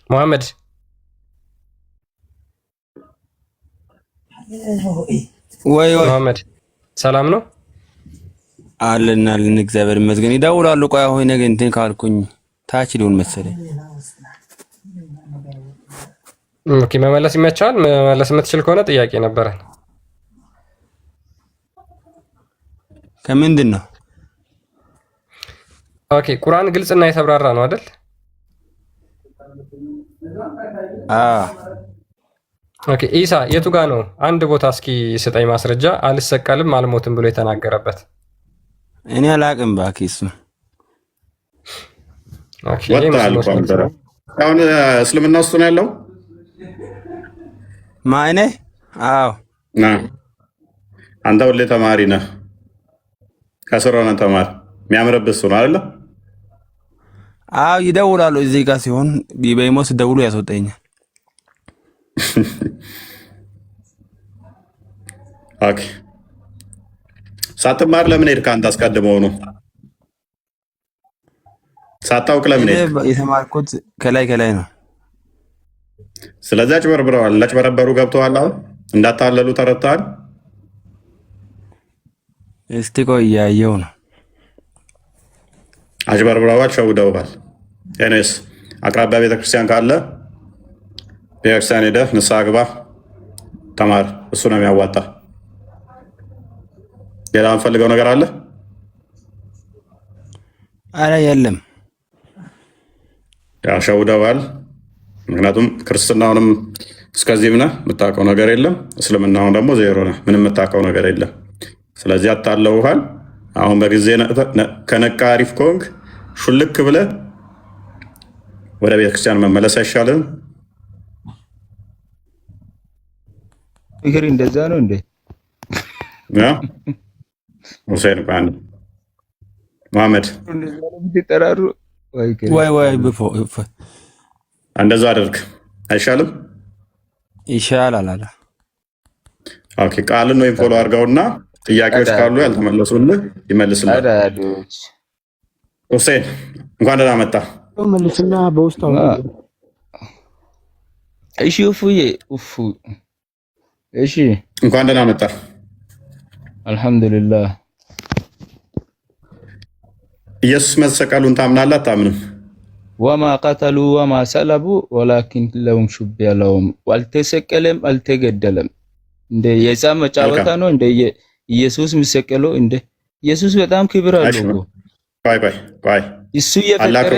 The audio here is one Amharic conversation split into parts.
መሐመድ ወይ መሐመድ ሰላም ነው አለን እግዚአብሔር ይመስገን። ይደውላሉ። ቆይ አሁን ነገ እንትን ካልኩኝ ታች ሊሆን መሰለኝ። ኦኬ መመለስ ይመቻል። መመለስ የምትችል ከሆነ ጥያቄ ነበረን። ከምንድን ነው? ኦኬ ቁርአን ግልጽና የተብራራ ነው አይደል? ኦኬ ኢሳ የቱ ጋ ነው? አንድ ቦታ እስኪ ስጠኝ ማስረጃ አልሰቀልም አልሞትም ብሎ የተናገረበት። እኔ አላቅም እባክህ። እሱ አሁን እስልምና ውስጥ ነው ያለው ማይኔ? አዎ አንተ ሁሌ ተማሪ ነህ። ከስር ሆነህ ተማር። የሚያምርብህ እሱ ነው አይደለ? አዎ ይደውላሉ። እዚህ ጋር ሲሆን ቢበይሞስ ደውሉ ያስወጣኛል። ኦኬ ሳትማር ለምን ሄድክ? አንተ አስቀድመው ነው ሳታውቅ ለምን ሄድክ? የተማርኩት ከላይ ነው። ስለዚህ አጭበርብረዋል። ለጭበረበሩ ገብተዋል። አሁን እንዳታለሉ ተረድተዋል። እስቲ ቆይ እያየው ነው። አጭበርብረዋል፣ ሸውደዋል። ኤኔስ አቅራቢያ ቤተክርስቲያን ካለ ቤተክርስቲያን ሄደህ ንስሐ ግባ፣ ተማር። እሱ ነው የሚያዋጣ። ሌላ የምፈልገው ነገር አለ? አረ የለም። ያው ሸውደዋል። ምክንያቱም ክርስትናውንም እስከዚህም ነህ፣ የምታውቀው ነገር የለም። እስልምናውን ደግሞ ዜሮ ነህ፣ ምንም የምታውቀው ነገር የለም። ስለዚህ አታለውሃል። አሁን በጊዜ ከነቃ አሪፍ ከሆንክ ሹልክ ብለህ ወደ ቤተክርስቲያን መመለስ አይሻልም? ይሄ እንደዛ ነው እንዴ? ሁሴን ባንድ መሐመድ ወይ እንደዛ አድርግ አይሻልም? ይሻላል አለ። ኦኬ ቃልን ወይም ፎሎ አድርገውና ጥያቄዎች ካሉ ያልተመለሱልህ ይመልስልህ። ሁሴን እንኳን ደህና መጣ። መልስና በውስጥ እሺ እሺ እንኳን ደህና መጣ። አልሐምዱሊላህ። ኢየሱስ መሰቀሉን ታምናለህ አታምንም? ወማ ቀተሉ ወማ ሰለቡ ወላኪን ለሁም ሹቢሀ ለሁም። አልተሰቀለም አልተገደለም። እንደ የሕፃን መጫወታ ነው እንደ ኢየሱስ የሚሰቀለው? እንደ ኢየሱስ በጣም ክብር አለው እኮ። ቆይ እሱ የፈጠረ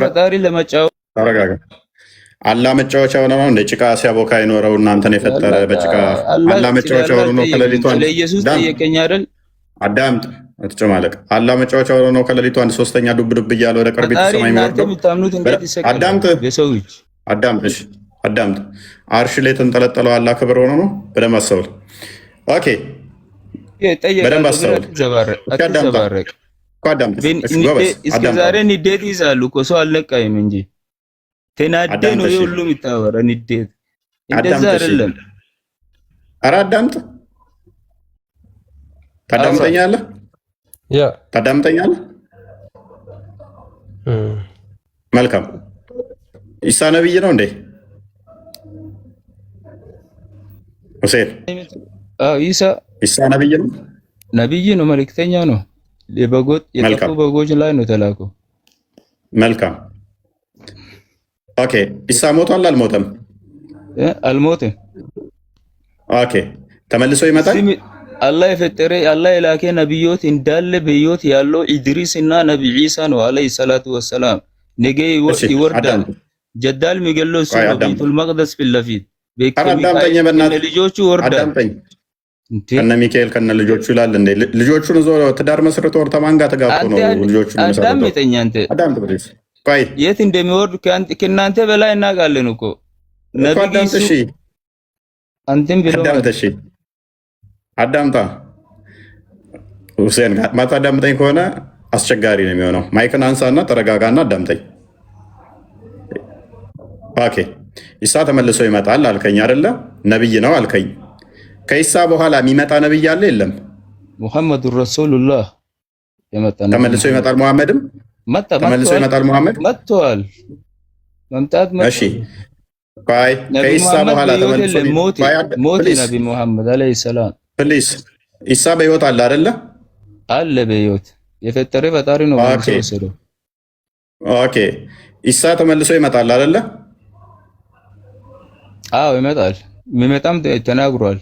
ፈጣሪ ለመጫወት ተረጋጋ። አላህ መጫወቻ ሆነ ነው እንደ ጭቃ ሲያቦካ የኖረው እናንተን የፈጠረ በጭቃ አላህ መጫወቻ ሆነ ነው። ከሌሊቱ ለኢየሱስ ጠየቀኝ አይደል? አዳምጥ አትጨማለቅ። አላህ መጫወቻ ሆነ ነው። ከሌሊቱ 1/3 ዱብ ዱብ እያለ ወደ ቅርቢት ሰማይ የሚወርደው። አዳምጥ። አርሽ ላይ ተንጠለጠለው አላህ ክብር ሆኖ ነው። በደንብ አስተውል። ኦኬ በደንብ አስተውል። እስከ ዛሬ ንዴት ይዛሉ እኮ ሰው አልነቃይም እንጂ ተናደ ነው ሁሉም ይታወራ። ንዴት እንደዛ አይደለም። ኧረ አዳምጥ። ታዳምጠኛለህ? ታዳምጠኛለህ? መልካም። ኢሳ ነብይ ነው እንዴ? ሁሴን ኢሳ ነብይ ነው? ነብይ ነው፣ መልእክተኛ ነው። የጠፉ በጎች ላይ ነው ተላከው። መልካም ኦኬ። ኢሳ ሞቷል አልሞተም? አልሞተም። ኦኬ ተመልሶ ይመጣል። አላህ የፈጠረ አላህ የላከ ነብዮት እንዳለ በህይወት ያለው ኢድሪስ እና ነብይ ኢሳ ነው አለይሂ ሰላቱ ወሰላም። ነገ ይወርዳል። ጀዳል የሚገለው እሱ ነው። ቤቱል መቅደስ ፊት ለፊት ልጆቹ ወርዳል። ከነ ሚካኤል ከነ ልጆቹ ይላል እንዴ? ልጆቹን ዞ ትዳር መስርቶ ተማን ጋር ተጋብቶ ነው ልጆቹን መስርቶ። አዳምጠኝ አንተ። ቆይ የት እንደሚወርድ ከእናንተ በላይ እናውቃለን እኮ ነብይ እሱ። አንተም ብለው አዳምጣ ሁሴን። ማታዳምጠኝ ከሆነ አስቸጋሪ ነው የሚሆነው። ማይክን አንሳና ተረጋጋና አዳምጠኝ። ኦኬ ኢሳ ተመልሶ ይመጣል አልከኝ አይደለ? ነብይ ነው አልከኝ። ከኢሳ በኋላ የሚመጣ ነብይ አለ የለም? ሙሐመድ ረሱሉላህ ተመልሶ ይመጣል። ተመልሶ ይመጣል ሙሐመድ መጥቷል። መምጣት መጥቷል። እሺ ባይ ከኢሳ በኋላ ተመልሶ ሞት ነቢ ሙሐመድ አለይሂ ሰላም ፕሊስ ኢሳ በህይወት አለ አይደለ? አለ በህይወት የፈጠረ ፈጣሪ ነው ወሰደው። ኦኬ ኢሳ ተመልሶ ይመጣል አይደለ? አዎ ይመጣል። የሚመጣም ተናግሯል።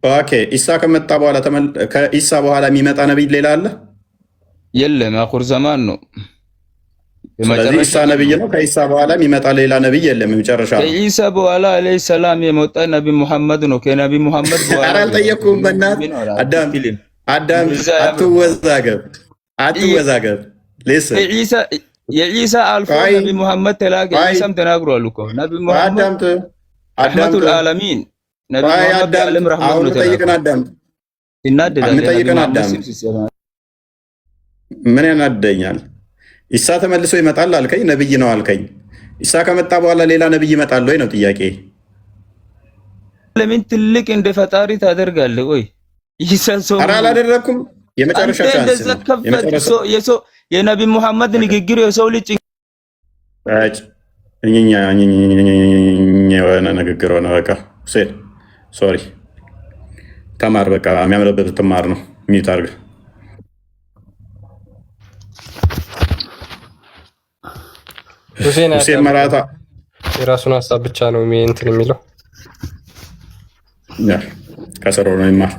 ኦኬ ኢሳ ከመጣ በኋላ ከኢሳ በኋላ የሚመጣ ነብይ ሌላ አለ? የለም፣ አኹር ዘማን ነው። ስለዚህ ኢሳ ነብይ ነው። ከኢሳ በኋላ የሚመጣ ሌላ ነብይ የለም። የመጨረሻ ከኢሳ በኋላ አለይሂ ሰላም የመጣ ነቢ ሙሐመድ ነው። ከነቢ ሙሐመድ በኋላ ኧረ አልጠየኩም። በእናትህ አዳም አትወዛገብ። የኢሳ አልፎ ነቢ ሙሐመድ ተላከ። ኢሳም ተናግሯል እኮ ነቢ ሙሐመድ ረሕመቱል ዓለሚን ነቢ ሙሐመድ ዓለም ረሕመት ነው። ምን ያናደኛል? ኢሳ ተመልሶ ይመጣል አልከኝ፣ ነብይ ነው አልከኝ። ኢሳ ከመጣ በኋላ ሌላ ነብይ ይመጣል ወይ ነው ጥያቄ። ለምን ትልቅ እንደ ፈጣሪ ታደርጋለህ? ወይ ኢሳ ሰው ኧረ አላደረኩም። የመጨረሻ ቻንስ ነው። የነቢ ሙሐመድ ንግግር የሰው ልጅ የሆነ ንግግር ሆነ። በቃ ሁሴን ሶሪ፣ ተማር። በቃ የሚያምርበት ትማር ነው። ሚዩት አድርገህ ሁሴን መራታ የራሱን ሀሳብ ብቻ ነው እንትን የሚለው ከስሮ ነው ይማር።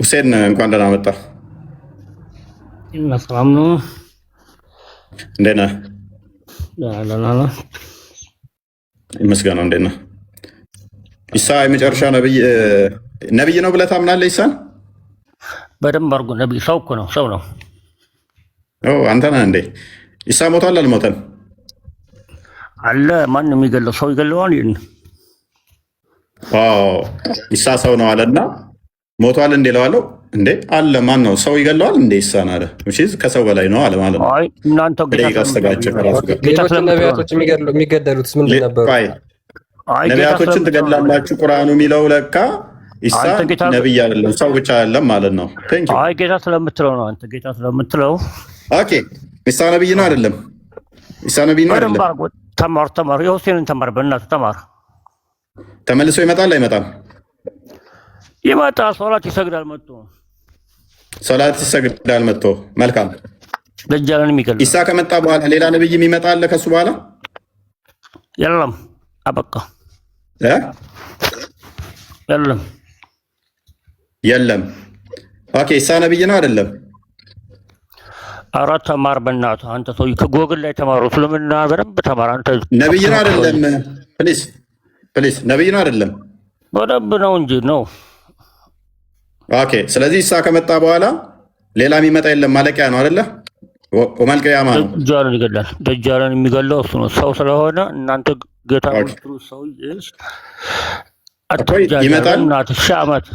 ሁሴን እንኳን ደህና መጣ። ሰላም ነው። እንዴት ነህ? ደህና ነህ? ይመስገነው። እንዴት ነህ? ኢሳ የመጨረሻ ነብይ ነው ብለህ ታምናለህ? ኢሳን በደንብ አድርጎ ነብይ ሰው እኮ ነው፣ ሰው ነው። አንተ ነህ እንዴ? ኢሳ ሞቷል አልሞተም? አለ። ማን የሚገለው ሰው ይገለዋል? ኢሳ ሰው ነው አለና ሞቷል እንዴ ለዋለው እንዴ አለ። ማን ነው ሰው ይገለዋል እንዴ? ኢሳን አለ። እሺ ከሰው በላይ ነው አለ ማለት ነው። አይ እናንተ ሌሎች ነቢያቶች የሚገደሉት ምንድን ነበሩ? ነቢያቶችን ትገድላላችሁ ቁርአኑ የሚለው ለካ ኢሳ ነብይ አይደለም ሰው ብቻ አይደለም ማለት ነው። አይ ጌታ ስለምትለው ነው። አንተ ጌታ ስለምትለው ኦኬ። ኢሳ ነብይ ነው አይደለም? ኢሳ ነብይ ነው አይደለም? ተማር። የሁሴንን ተማር፣ በእናትህ ተማር። ተመልሶ ይመጣል አይመጣም? ይመጣል። ሶላት ይሰግዳል መጥቶ መልካም። ደጃልን የሚገል ኢሳ ከመጣ በኋላ ሌላ ነብይ የሚመጣ አለ ከሱ በኋላ? የለም፣ አበቃ። የለም። ኦኬ ኢሳ ነብይ ነው አይደለም? ኧረ ተማር በእናትህ አንተ ሰው ከጎግል ላይ ተማሩ። እስልምና በደንብ ተማር አንተ። ነብይ ነው አይደለም? ፕሊዝ ነብይ ነው አይደለም? በደንብ ነው እንጂ ነው። ኦኬ ስለዚህ ኢሳ ከመጣ በኋላ ሌላ የሚመጣ የለም። ማለቂያ ነው አይደለ? ወመልቂያማ ነው። ደጃልን ይገላል። ደጃልን የሚገለው እሱ ነው፣ ሰው ስለሆነ። እናንተ ጌታ ሰው ይመጣል ዓመት።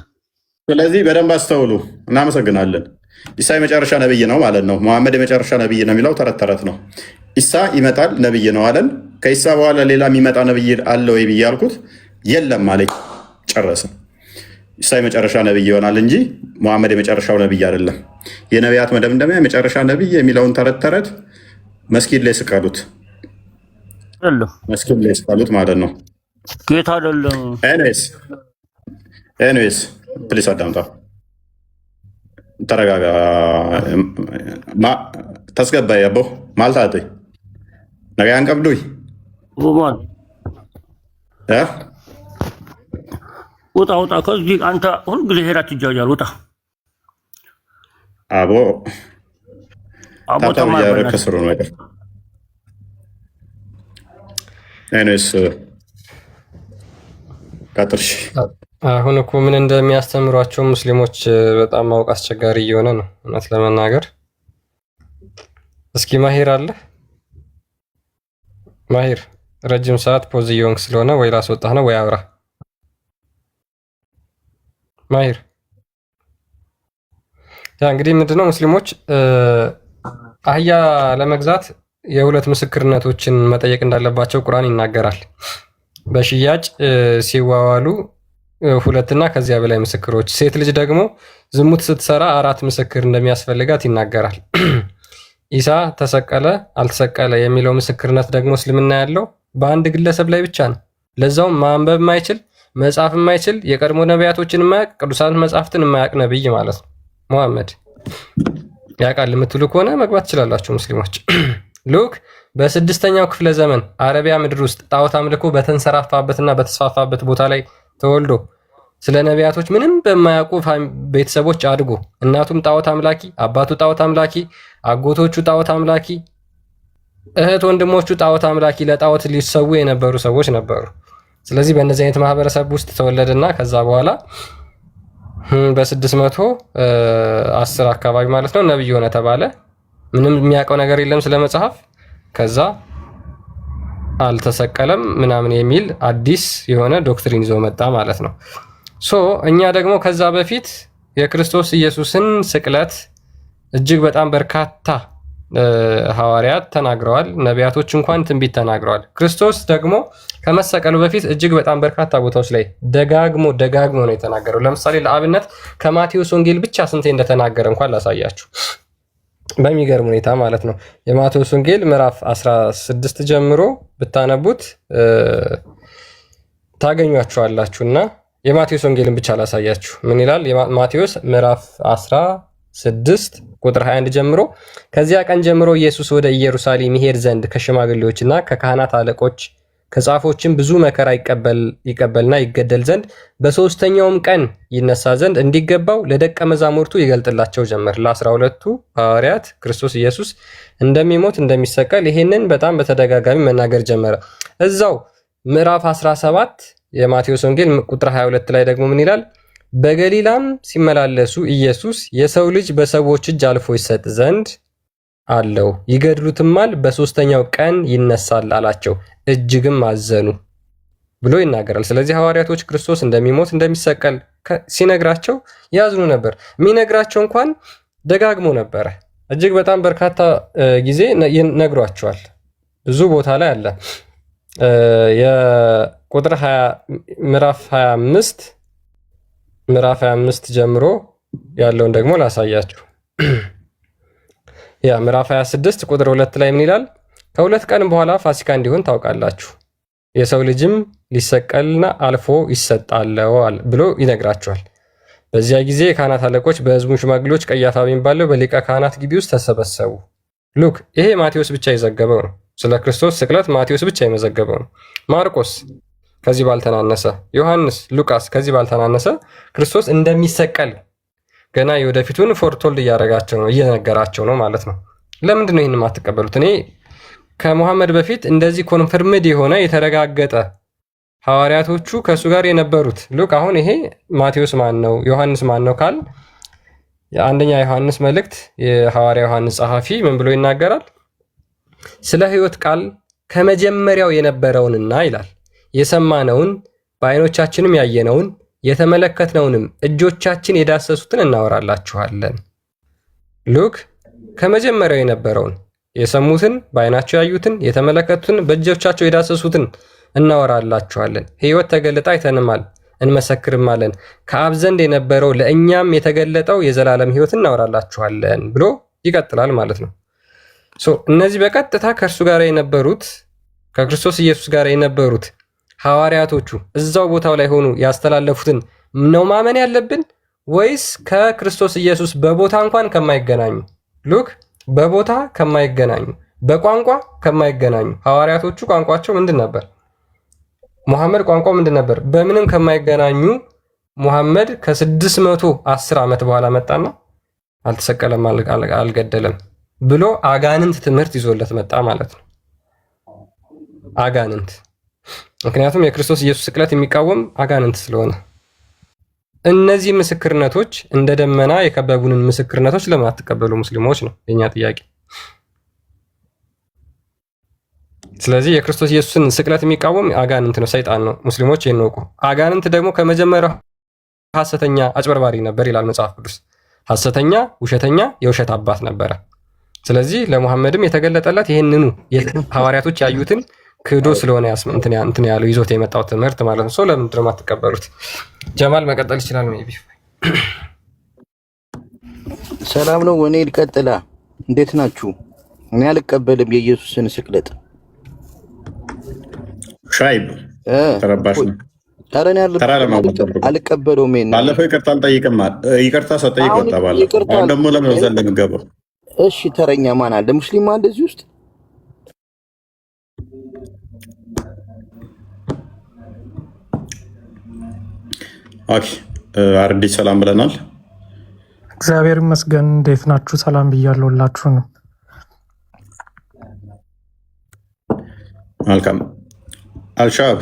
ስለዚህ በደንብ አስተውሉ። እናመሰግናለን። ኢሳ የመጨረሻ ነብይ ነው ማለት ነው። መሐመድ የመጨረሻ ነብይ ነው የሚለው ተረት ተረት ነው። ኢሳ ይመጣል ነብይ ነው አለን። ከኢሳ በኋላ ሌላ የሚመጣ ነብይ አለ ወይ ብዬ አልኩት። የለም አለኝ። ጨረሰ። ኢሳ የመጨረሻ ነብይ ይሆናል እንጂ መሐመድ የመጨረሻው ነብይ አይደለም። የነቢያት መደምደሚያ የመጨረሻ ነብይ የሚለውን ተረት ተረት መስጊድ ላይ ስቀሉት፣ መስጊድ ላይ ስቀሉት ማለት ነው። ጌታ አይደለም። ኤኒዌይስ ፕሊስ አዳምጣ፣ ተረጋጋ። ተስገባ ያቦ ማልታት ነገያን ቀብዱይ ውጣ። ከዚህ አንተ ሁልጊዜ ሄዳ ትጃጃል። ውጣ አቦ ከስሩ ነው አይደል? ኤኒዌይስ ቀጥርሽ። አሁን እኮ ምን እንደሚያስተምሯቸው ሙስሊሞች በጣም ማወቅ አስቸጋሪ እየሆነ ነው እውነት ለመናገር። እስኪ ማሂር አለ? ማሂር ረጅም ሰዓት ፖዝ እየሆንክ ስለሆነ ወይ ላስወጣህ ነው ወይ አብራ። ማሂር ያ እንግዲህ ምንድነው ሙስሊሞች አህያ ለመግዛት የሁለት ምስክርነቶችን መጠየቅ እንዳለባቸው ቁርአን ይናገራል። በሽያጭ ሲዋዋሉ 2 ከዚያ በላይ ምስክሮች። ሴት ልጅ ደግሞ ዝሙት ስትሰራ 4 ምስክር እንደሚያስፈልጋት ይናገራል። ኢሳ ተሰቀለ አልተሰቀለ የሚለው ምስክርነት ደግሞ እስልምና ያለው በአንድ ግለሰብ ላይ ብቻ ነው። ለዛውም ማንበብ የማይችል መጻፍ የማይችል የቀድሞ ነቢያቶችን የማያውቅ ቅዱሳት መጻሕፍትን የማያውቅ ነብይ ማለት ነው። ሙሐመድ ያውቃል የምትሉ ከሆነ መግባት ትችላላችሁ ሙስሊሞች። ሉክ በ6ኛው ክፍለ ዘመን አረቢያ ምድር ውስጥ ጣዖት አምልኮ በተንሰራፋበትና በተስፋፋበት ቦታ ላይ ተወልዶ ስለ ነቢያቶች ምንም በማያውቁ ቤተሰቦች አድጎ እናቱም ጣዖት አምላኪ፣ አባቱ ጣዖት አምላኪ፣ አጎቶቹ ጣዖት አምላኪ፣ እህት ወንድሞቹ ጣዖት አምላኪ፣ ለጣዖት ሊሰዉ የነበሩ ሰዎች ነበሩ። ስለዚህ በእነዚህ አይነት ማህበረሰብ ውስጥ ተወለደና ከዛ በኋላ በ610 አካባቢ ማለት ነው ነብይ ሆነ ተባለ። ምንም የሚያውቀው ነገር የለም ስለ መጽሐፍ። ከዛ አልተሰቀለም ምናምን የሚል አዲስ የሆነ ዶክትሪን ይዞ መጣ ማለት ነው። እኛ ደግሞ ከዛ በፊት የክርስቶስ ኢየሱስን ስቅለት እጅግ በጣም በርካታ ሐዋርያት ተናግረዋል። ነቢያቶች እንኳን ትንቢት ተናግረዋል። ክርስቶስ ደግሞ ከመሰቀሉ በፊት እጅግ በጣም በርካታ ቦታዎች ላይ ደጋግሞ ነው የተናገረው። ለምሳሌ ለአብነት ከማቴዎስ ወንጌል ብቻ ስንቴ እንደተናገረ እንኳን ላሳያችሁ በሚገርም ሁኔታ ማለት ነው። የማቴዎስ ወንጌል ምዕራፍ 16 ጀምሮ ብታነቡት ታገኟቸዋላችሁና የማቴዎስ ወንጌልን ብቻ ላሳያችሁ። ምን ይላል? ማቴዎስ ምዕራፍ 16 ቁጥር 21 ጀምሮ ከዚያ ቀን ጀምሮ ኢየሱስ ወደ ኢየሩሳሌም ይሄድ ዘንድ ከሽማግሌዎችና ከካህናት አለቆች ከጻፎችም ብዙ መከራ ይቀበልና ይገደል ዘንድ በ3ኛውም ቀን ይነሳ ዘንድ እንዲገባው ለደቀ መዛሙርቱ ይገልጥላቸው ጀመር። ለ12ቱ ሐዋርያት ክርስቶስ ኢየሱስ እንደሚሞት እንደሚሰቀል ይሄንን በጣም በተደጋጋሚ መናገር ጀመረ። እዛው ምዕራፍ 17 የማቴዎስ ወንጌል ቁጥር 22 ላይ ደግሞ ምን ይላል? በገሊላም ሲመላለሱ ኢየሱስ የሰው ልጅ በሰዎች እጅ አልፎ ይሰጥ ዘንድ አለው፣ ይገድሉትማል፣ በ3ኛው ቀን ይነሳል አላቸው። እጅግም አዘኑ ብሎ ይናገራል። ስለዚህ ሐዋርያቶች ክርስቶስ እንደሚሞት እንደሚሰቀል ሲነግራቸው ያዝኑ ነበር። የሚነግራቸው እንኳን ደጋግሞ ነበረ። እጅግ በጣም በርካታ ጊዜ ነግሯቸዋል። ብዙ ቦታ ላይ አለ። የቁጥር 20 ምዕራፍ 25 ጀምሮ ያለውን ደግሞ ላሳያችሁ። ያ ምዕራፍ 26 ቁጥር 2 ላይ ምን ይላል? ከ2 ቀን በኋላ ፋሲካ እንዲሆን ታውቃላችሁ፣ የሰው ልጅም ሊሰቀልና አልፎ ይሰጣል ብሎ ይነግራቸዋል። በዚያ ጊዜ የካህናት አለቆች በሕዝቡ ሽማግሌዎች ቀያፋ የሚባለው በሊቀ ካህናት ግቢ ውስጥ ተሰበሰቡ። ሉክ ይሄ ማቴዎስ ብቻ የዘገበው ነው። ስለ ክርስቶስ ስቅለት ማቴዎስ ብቻ የመዘገበው ነው። ማርቆስ ከዚህ ባልተናነሰ፣ ዮሐንስ፣ ሉቃስ ከዚህ ባልተናነሰ ክርስቶስ እንደሚሰቀል ገና የወደፊቱን ፎርቶልድ እየነገራቸው ነው ማለት ነው። ለምንድን ነው ይህን የማትቀበሉት? እኔ ከሙሐመድ በፊት እንደዚህ ኮንፈርምድ የሆነ የተረጋገጠ ሐዋርያቶቹ ከእሱ ጋር የነበሩት ሉክ አሁን ይሄ ማቴዎስ ማን ነው ዮሐንስ ማን ነው ካል የአንደኛ ዮሐንስ መልእክት የሐዋርያ ዮሐንስ ጸሐፊ ምን ብሎ ይናገራል? ስለ ሕይወት ቃል ከመጀመሪያው የነበረውንና ይላል የሰማነውን በዓይኖቻችንም ያየነውን የተመለከትነውንም እጆቻችን የዳሰሱትን እናወራላችኋለን። ሉክ ከመጀመሪያው የነበረውን የሰሙትን በዓይናቸው ያዩትን የተመለከቱትን በእጆቻቸው የዳሰሱትን እናወራላችኋለን። ሕይወት ተገልጣ አይተንማል እንመሰክርማለን። ከአብ ዘንድ የነበረው ለእኛም የተገለጠው የዘላለም ሕይወት እናወራላችኋለን ብሎ ይቀጥላል ማለት ነው። እነዚህ በቀጥታ ከእርሱ ጋር የነበሩት ከክርስቶስ ኢየሱስ ጋር የነበሩት ሐዋርያቶቹ እዛው ቦታው ላይ ሆኑ ያስተላለፉትን ነው ማመን ያለብን ወይስ ከክርስቶስ ኢየሱስ በቦታ እንኳን ከማይገናኙ ሉክ በቦታ ከማይገናኙ በቋንቋ ከማይገናኙ ሐዋርያቶቹ ቋንቋቸው ምንድን ነበር? ሙሐመድ ቋንቋው ምንድን ነበር? በምንም ከማይገናኙ ሙሐመድ ከ610 ዓመት በኋላ መጣና አልተሰቀለም አልገደለም ብሎ አጋንንት ትምህርት ይዞለት መጣ ማለት ነው። አጋንንት ምክንያቱም የክርስቶስ ኢየሱስ ስቅለት የሚቃወም አጋንንት ስለሆነ እነዚህ ምስክርነቶች እንደ ደመና የከበቡንን ምስክርነቶች ለምን አትቀበሉ ሙስሊሞች ነው የኛ ጥያቄ። ስለዚህ የክርስቶስ ኢየሱስን ስቅለት የሚቃወም አጋንንት ነው፣ ሰይጣን ነው። ሙስሊሞች ይህን ወቁ። አጋንንት ደግሞ ከመጀመሪያው ሐሰተኛ አጭበርባሪ ነበር ይላል መጽሐፍ ቅዱስ። ሐሰተኛ፣ ውሸተኛ፣ የውሸት አባት ነበረ። ስለዚህ ለሙሐመድም የተገለጠለት ይህንኑ ሐዋርያቶች ያዩትን ክዶ ስለሆነ እንትን ያለው ይዞት የመጣው ትምህርት ማለት ነው። ለምንድን ነው የማትቀበሉት? ጀማል መቀጠል ይችላል። ሜቢ ሰላም ነው። እኔ ልቀጥላ። እንዴት ናችሁ? እኔ አልቀበልም የኢየሱስን ስቅለት። ሻይብ ተረባሽ ነው። ኧረ እኔ አልቀበለውም። ባለፈው ይቅርታ አልጠይቅም። ይቅርታ ሰጠይቅ ወጣ ባለፈው። አሁን ደግሞ ለምን ዘንድ የምገባው? እሺ ተረኛ ማን አለ? ሙስሊም አለ እዚህ ውስጥ? ኦኬ አርዲ ሰላም ብለናል። እግዚአብሔር ይመስገን። እንዴት ናችሁ? ሰላም ብያለሁ ሁላችሁንም። መልካም አልሻብ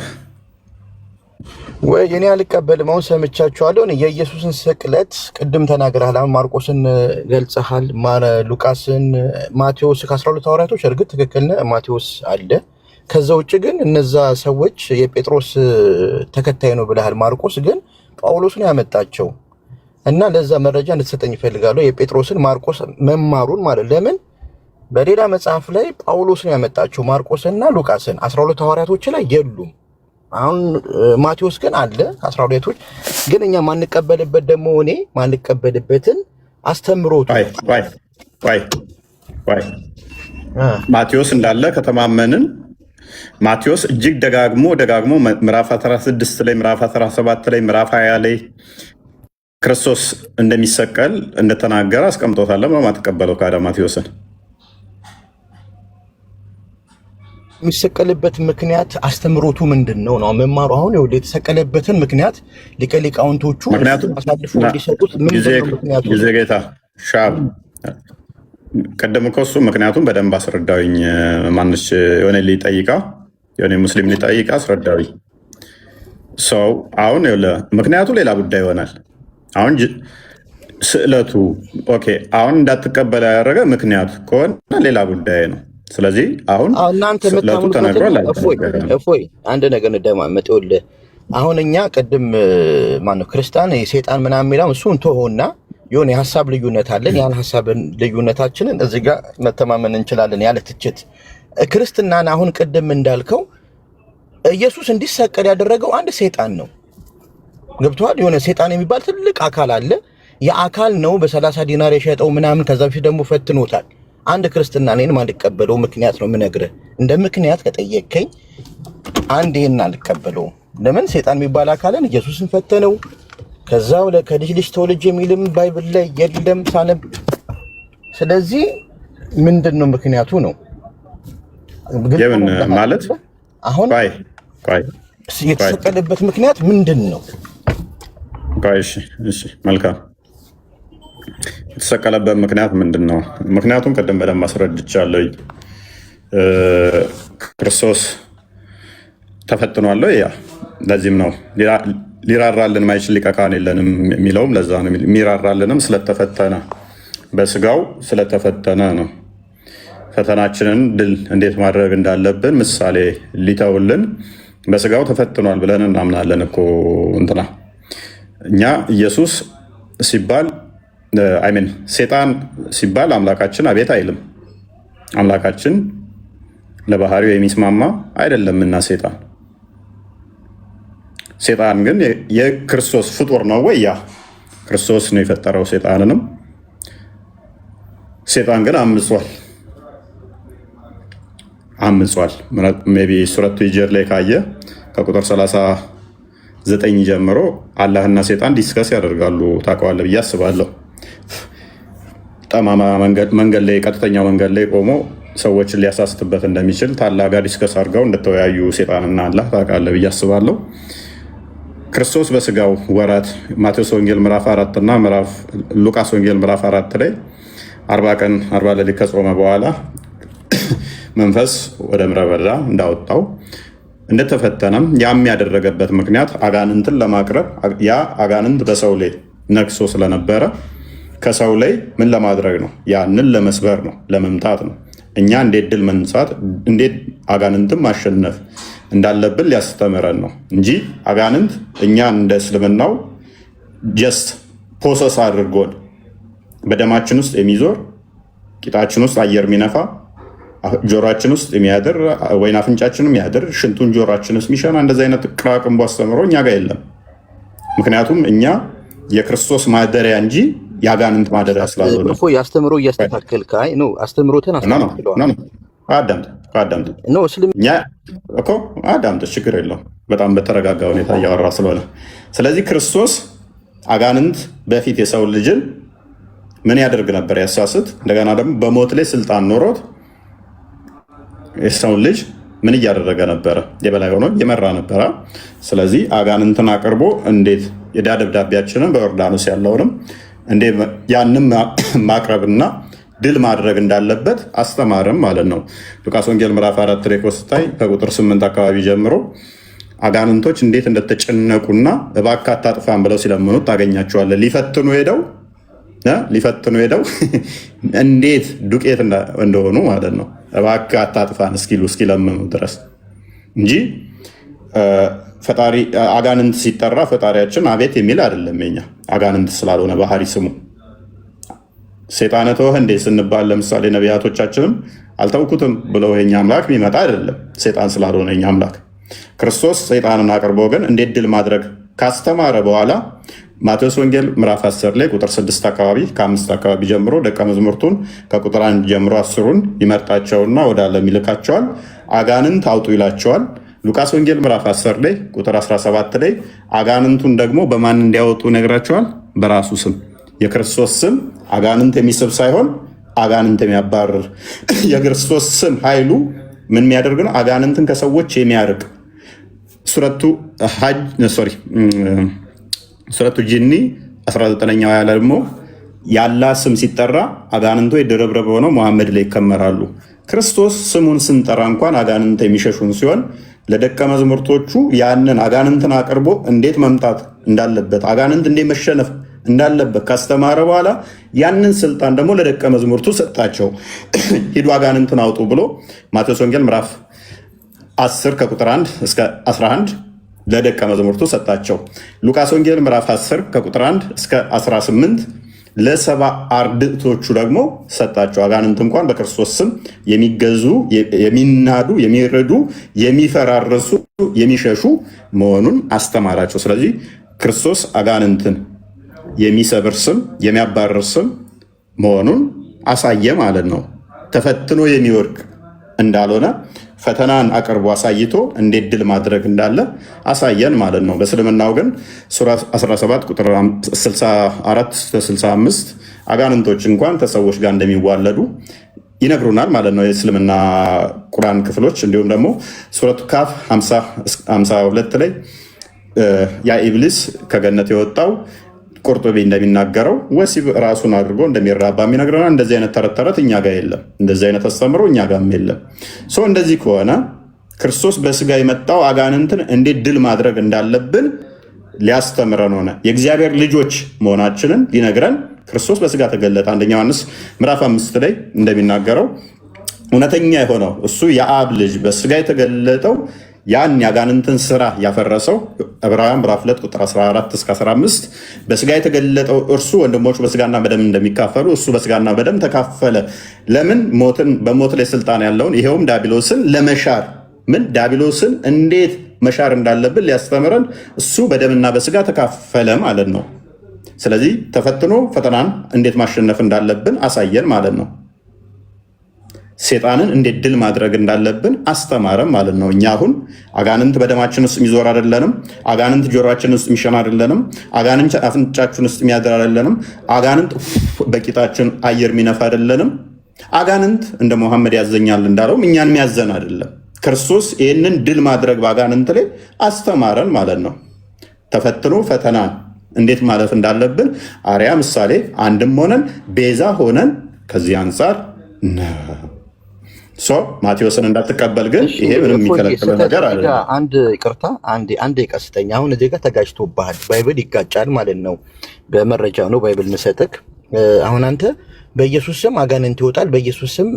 ወይ እኔ አልቀበልም። አሁን ሰምቻችኋለሁ። የኢየሱስን ስቅለት ቅድም ተናግረሃል። አሁን ማርቆስን ገልጸሃል፣ ሉቃስን፣ ማቴዎስ ከ12 ሐዋርያቶች እርግጥ ትክክል ነህ፣ ማቴዎስ አለ። ከዛ ውጭ ግን እነዛ ሰዎች የጴጥሮስ ተከታይ ነው ብለሃል። ማርቆስ ግን ጳውሎስን ያመጣቸው እና ለዛ መረጃ እንድትሰጠኝ ይፈልጋለሁ። የጴጥሮስን ማርቆስ መማሩን ማለት ለምን በሌላ መጽሐፍ ላይ ጳውሎስን ያመጣቸው ማርቆስና ሉቃስን 12 ሐዋርያቶች ላይ የሉም። አሁን ማቴዎስ ግን አለ 12ቶች። ግን እኛ ማንቀበልበት ደግሞ እኔ ማንቀበልበትን አስተምሮቱ ማቴዎስ እንዳለ ከተማመንን ማቴዎስ እጅግ ደጋግሞ ምዕራፍ 16 ላይ ምዕራፍ 17 ላይ ምዕራፍ 20 ላይ ክርስቶስ እንደሚሰቀል እንደተናገረ አስቀምጦታል። ለምን ማትቀበለው? ካዳ ማቴዎስን የሚሰቀልበት ምክንያት አስተምሮቱ ምንድን ነው? መማሩ አሁን ይኸውልህ የተሰቀለበትን ምክንያት ሊቀ ሊቃውንቶቹ አሳልፎ እንዲሰጡት ምክንያቱ ጊዜ ጌታ ሻብ ቀደም እኮ እሱ ምክንያቱም በደንብ አስረዳዊኝ። ማንች የሆነ ሙስሊም ሊጠይቃ አስረዳዊ ሰው አሁን ምክንያቱ ሌላ ጉዳይ ይሆናል። አሁን ስዕለቱ ኦኬ፣ አሁን እንዳትቀበል ያደረገ ምክንያቱ ከሆነ ሌላ ጉዳይ ነው። ስለዚህ አሁን እናንተ ስዕለቱ ተነግሯል። እፎይ አንድ ነገር እንደማመጥ ይኸውልህ፣ አሁን እኛ ቅድም ማነው ክርስቲያን የሰይጣን ምናምን የሚለው እሱን ተሆና የሆነ የሀሳብ ልዩነት አለን። ያን ሀሳብ ልዩነታችንን እዚህ ጋር መተማመን እንችላለን ያለ ትችት። ክርስትናን አሁን ቅድም እንዳልከው ኢየሱስ እንዲሰቀል ያደረገው አንድ ሰይጣን ነው። ገብቶሃል? የሆነ ሰይጣን የሚባል ትልቅ አካል አለ። የአካል ነው በ30 ዲናር የሸጠው ምናምን። ከዛ በፊት ደግሞ ፈትኖታል። አንድ ክርስትና እኔን ማልቀበለው ምክንያት ነው የምነግርህ። እንደ ምክንያት ከጠየቀኝ አንድ ይሄን አልቀበለውም። ለምን ሰይጣን የሚባል አካልን ኢየሱስን ፈተነው። ከዛው ከልጅ ልጅ ተወልጅ የሚልም ባይብል ላይ የለም ሳነብ። ስለዚህ ምንድን ነው ምክንያቱ ነው የምን ማለት አሁን የተሰቀለበት ምክንያት ምንድን ነው? እሺ መልካም። የተሰቀለበት ምክንያት ምንድን ነው? ምክንያቱም ቅድም በደንብ አስረድቻለሁ። ክርስቶስ ተፈትኗል። ያ ለዚህም ነው ሊራራልን ማይችል ሊቀ ካህን የለንም የሚለውም ለዛ ነው። የሚራራልንም ስለተፈተነ በስጋው ስለተፈተነ ነው። ፈተናችንን ድል እንዴት ማድረግ እንዳለብን ምሳሌ ሊተውልን በስጋው ተፈትኗል ብለን እናምናለን እኮ እንትና እኛ ኢየሱስ ሲባል አይሜን ሴጣን ሲባል አምላካችን አቤት አይልም። አምላካችን ለባህሪው የሚስማማ አይደለምና ሴጣን ግን የክርስቶስ ፍጡር ነው ወይ? ያ ክርስቶስ ነው የፈጠረው ሴጣንንም። ሴጣን ግን አምጿል። ሜይ ቢ ሱረቱ ሂጅር ላይ ካየ ከቁጥር 39 ጀምሮ አላህና ሴጣን ዲስከስ ያደርጋሉ። ታውቀዋለህ ብዬ አስባለሁ። ጠማማ መንገድ ላይ ቀጥተኛ መንገድ ላይ ቆሞ ሰዎችን ሊያሳስትበት እንደሚችል ታላቅ ጋር ዲስከስ አድርገው እንደተወያዩ ሴጣንና አላህ ታውቃለህ ብዬ አስባለሁ። ክርስቶስ በስጋው ወራት ማቴዎስ ወንጌል ምዕራፍ 4 እና ሉቃስ ወንጌል ምዕራፍ 4 ላይ 40 ቀን 40 ሌሊት ከጾመ በኋላ መንፈስ ወደ ምድረ በዳ እንዳወጣው እንደተፈተነም ያም ያደረገበት ምክንያት አጋንንትን ለማቅረብ ያ አጋንንት በሰው ላይ ነግሶ ስለነበረ ከሰው ላይ ምን ለማድረግ ነው? ያንን ለመስበር ነው፣ ለመምታት ነው። እኛ እንዴት ድል መንሳት እንዴት አጋንንትን ማሸነፍ እንዳለብን ሊያስተምረን ነው እንጂ አጋንንት እኛ እንደ እስልምናው ጀስት ፖሰስ አድርጎን በደማችን ውስጥ የሚዞር ቂጣችን ውስጥ አየር የሚነፋ ጆሮአችን ውስጥ የሚያድር ወይን አፍንጫችን የሚያድር ሽንቱን ጆሮአችን ውስጥ የሚሸና እንደዚህ አይነት ቅራቅንቦ አስተምሮ እኛ ጋር የለም። ምክንያቱም እኛ የክርስቶስ ማደሪያ እንጂ የአጋንንት ማደሪያ ስላልሆነ እኮ የአስተምሮ እያስተካከልክ ነው። አስተምሮትን አስተካክለዋል። አዳምጥ፣ ችግር የለውም። በጣም በተረጋጋ ሁኔታ እያወራ ስለሆነ። ስለዚህ ክርስቶስ አጋንንት በፊት የሰው ልጅን ምን ያደርግ ነበር? ያሳስት። እንደገና ደግሞ በሞት ላይ ስልጣን ኖሮት የሰውን ልጅ ምን እያደረገ ነበረ? የበላይ ሆኖ እየመራ ነበረ። ስለዚህ አጋንንትን አቅርቦ እንዴት የዕዳ ደብዳቤያችንን በዮርዳኖስ ያለውንም እንዴት ያንም ማቅረብና ድል ማድረግ እንዳለበት አስተማርም ማለት ነው። ሉቃስ ወንጌል ምዕራፍ 4 ላይ ስታይ ከቁጥር 8 አካባቢ ጀምሮ አጋንንቶች እንዴት እንደተጨነቁና እባክህ አታጥፋን ብለው ሲለምኑት ታገኛቸዋለህ። ሊፈትኑ ሄደው እንዴት ዱቄት እንደሆኑ ማለት ነው። እባክህ አታጥፋን እስኪለምኑ ድረስ እንጂ ፈጣሪ አጋንንት ሲጠራ ፈጣሪያችን አቤት የሚል አይደለም። የኛ አጋንንት ስላልሆነ ባህሪ ስሙ ሰይጣን ተወህ እንዴ ስንባል ለምሳሌ ነቢያቶቻችንም አልተውኩትም ብለው የኛ አምላክ የሚመጣ አይደለም። ሰይጣን ስላልሆነ የኛ አምላክ ክርስቶስ ሰይጣንን አቅርቦ ግን እንዴት ድል ማድረግ ካስተማረ በኋላ ማቴዎስ ወንጌል ምዕራፍ 10 ላይ ቁጥር 6 አካባቢ ከ5 አካባቢ ጀምሮ ደቀ መዛሙርቱን ከቁጥር 1 ጀምሮ 10ሩን ይመርጣቸውና ወደ ዓለም ይልካቸዋል። አጋንንት አውጡ ይላቸዋል። ሉቃስ ወንጌል ምዕራፍ 10 ላይ ቁጥር 17 ላይ አጋንንቱን ደግሞ በማን እንዲያወጡ ይነግራቸዋል? በራሱ ስም። የክርስቶስ ስም አጋንንት የሚስብ ሳይሆን አጋንንት የሚያባርር የክርስቶስ ስም ኃይሉ ምን የሚያደርግ ነው? አጋንንትን ከሰዎች የሚያርቅ ሱረቱ ጂኒ 19ኛው ያለ ደግሞ ያላ ስም ሲጠራ አጋንንቶች ድርብርብ ሆነው መሐመድ ላይ ይከመራሉ። ክርስቶስ ስሙን ስንጠራ እንኳን አጋንንት የሚሸሹን ሲሆን ለደቀ መዛሙርቶቹ ያንን አጋንንትን አቅርቦ እንዴት መምጣት እንዳለበት አጋንንት እንዴት መሸነፍ እንዳለበት ካስተማረ በኋላ ያንን ስልጣን ደግሞ ለደቀ መዛሙርቱ ሰጣቸው። ሂዱ አጋንንትን አውጡ ብሎ ማቴዎስ ወንጌል ምዕራፍ 10 ከቁጥር 1 እስከ 11 ለደቀ መዛሙርቱ ሰጣቸው። ሉቃስ ወንጌል ምዕራፍ 10 ከቁጥር 1 እስከ 18 ለሰባ አርድእቶቹ ደግሞ ሰጣቸው። አጋንንት እንኳን በክርስቶስ ስም የሚገዙ የሚናዱ፣ የሚረዱ፣ የሚፈራረሱ፣ የሚሸሹ መሆኑን አስተማራቸው። ስለዚህ ክርስቶስ አጋንንትን የሚሰብር ስም፣ የሚያባርር ስም መሆኑን አሳየ ማለት ነው። ተፈትኖ የሚወድቅ እንዳልሆነ ፈተናን አቅርቦ አሳይቶ እንዴት ድል ማድረግ እንዳለ አሳየን ማለት ነው። በእስልምናው ግን ሱራ 17 ቁጥር 64-65 አጋንንቶች እንኳን ከሰዎች ጋር እንደሚዋለዱ ይነግሩናል ማለት ነው የእስልምና ቁርአን ክፍሎች። እንዲሁም ደግሞ ሱረቱ ካፍ 52 ላይ ያ ኢብሊስ ከገነት የወጣው ቁርጡቢ እንደሚናገረው ወሲብ ራሱን አድርጎ እንደሚራባ የሚነግረና እንደዚህ አይነት ተረት ተረት እኛ ጋር የለም። እንደዚህ አይነት አስተምሮ እኛ ጋርም የለም። እንደዚህ ከሆነ ክርስቶስ በስጋ የመጣው አጋንንትን እንዴት ድል ማድረግ እንዳለብን ሊያስተምረን ሆነ። የእግዚአብሔር ልጆች መሆናችንን ሊነግረን ክርስቶስ በስጋ ተገለጠ። አንደኛ ዮሐንስ ምዕራፍ 5 ላይ እንደሚናገረው እውነተኛ የሆነው እሱ የአብ ልጅ በስጋ የተገለጠው ያን ያጋንንትን ስራ ያፈረሰው ዕብራውያን ምዕራፍ 2 ቁጥር 14-15 በስጋ የተገለጠው እርሱ ወንድሞቹ በስጋና በደም እንደሚካፈሉ እሱ በስጋና በደም ተካፈለ። ለምን? በሞት ላይ ስልጣን ያለውን ይሄውም ዲያብሎስን ለመሻር ዲያብሎስን እንዴት መሻር እንዳለብን ሊያስተምረን እሱ በደምና በስጋ ተካፈለ ማለት ነው። ስለዚህ ተፈትኖ ፈተናን እንዴት ማሸነፍ እንዳለብን አሳየን ማለት ነው። ሴጣንን እንዴት ድል ማድረግ እንዳለብን አስተማረም ማለት ነው። እኛ አሁን አጋንንት በደማችን ውስጥ የሚዞር አይደለንም። አጋንንት ጆሮአችን ውስጥ የሚሸና አይደለንም። አጋንንት አፍንጫችን ውስጥ የሚያድር አይደለንም። አጋንንት በቂጣችን አየር የሚነፋ አይደለንም። አጋንንት እንደ መሐመድ ያዘኛል እንዳለውም እኛን የሚያዘን አይደለም። ክርስቶስ ይህንን ድል ማድረግ በአጋንንት ላይ አስተማረን ማለት ነው። ተፈትኖ ፈተናን እንዴት ማለፍ እንዳለብን አርያ ምሳሌ አንድም ሆነን ቤዛ ሆነን ከዚህ አንጻር ማቴዎስን እንዳትቀበል ግን ይሄ ምንም የሚከለክል ነገር አለ። አንድ ይቅርታ፣ አንድ ቀስተኛ አሁን እዚህ ጋር ተጋጭቶብሃል። ባይብል ይጋጫል ማለት ነው። በመረጃ ነው ባይብል ምሰጥክ። አሁን አንተ በኢየሱስ ስም አጋንንት ይወጣል፣ በኢየሱስ ስም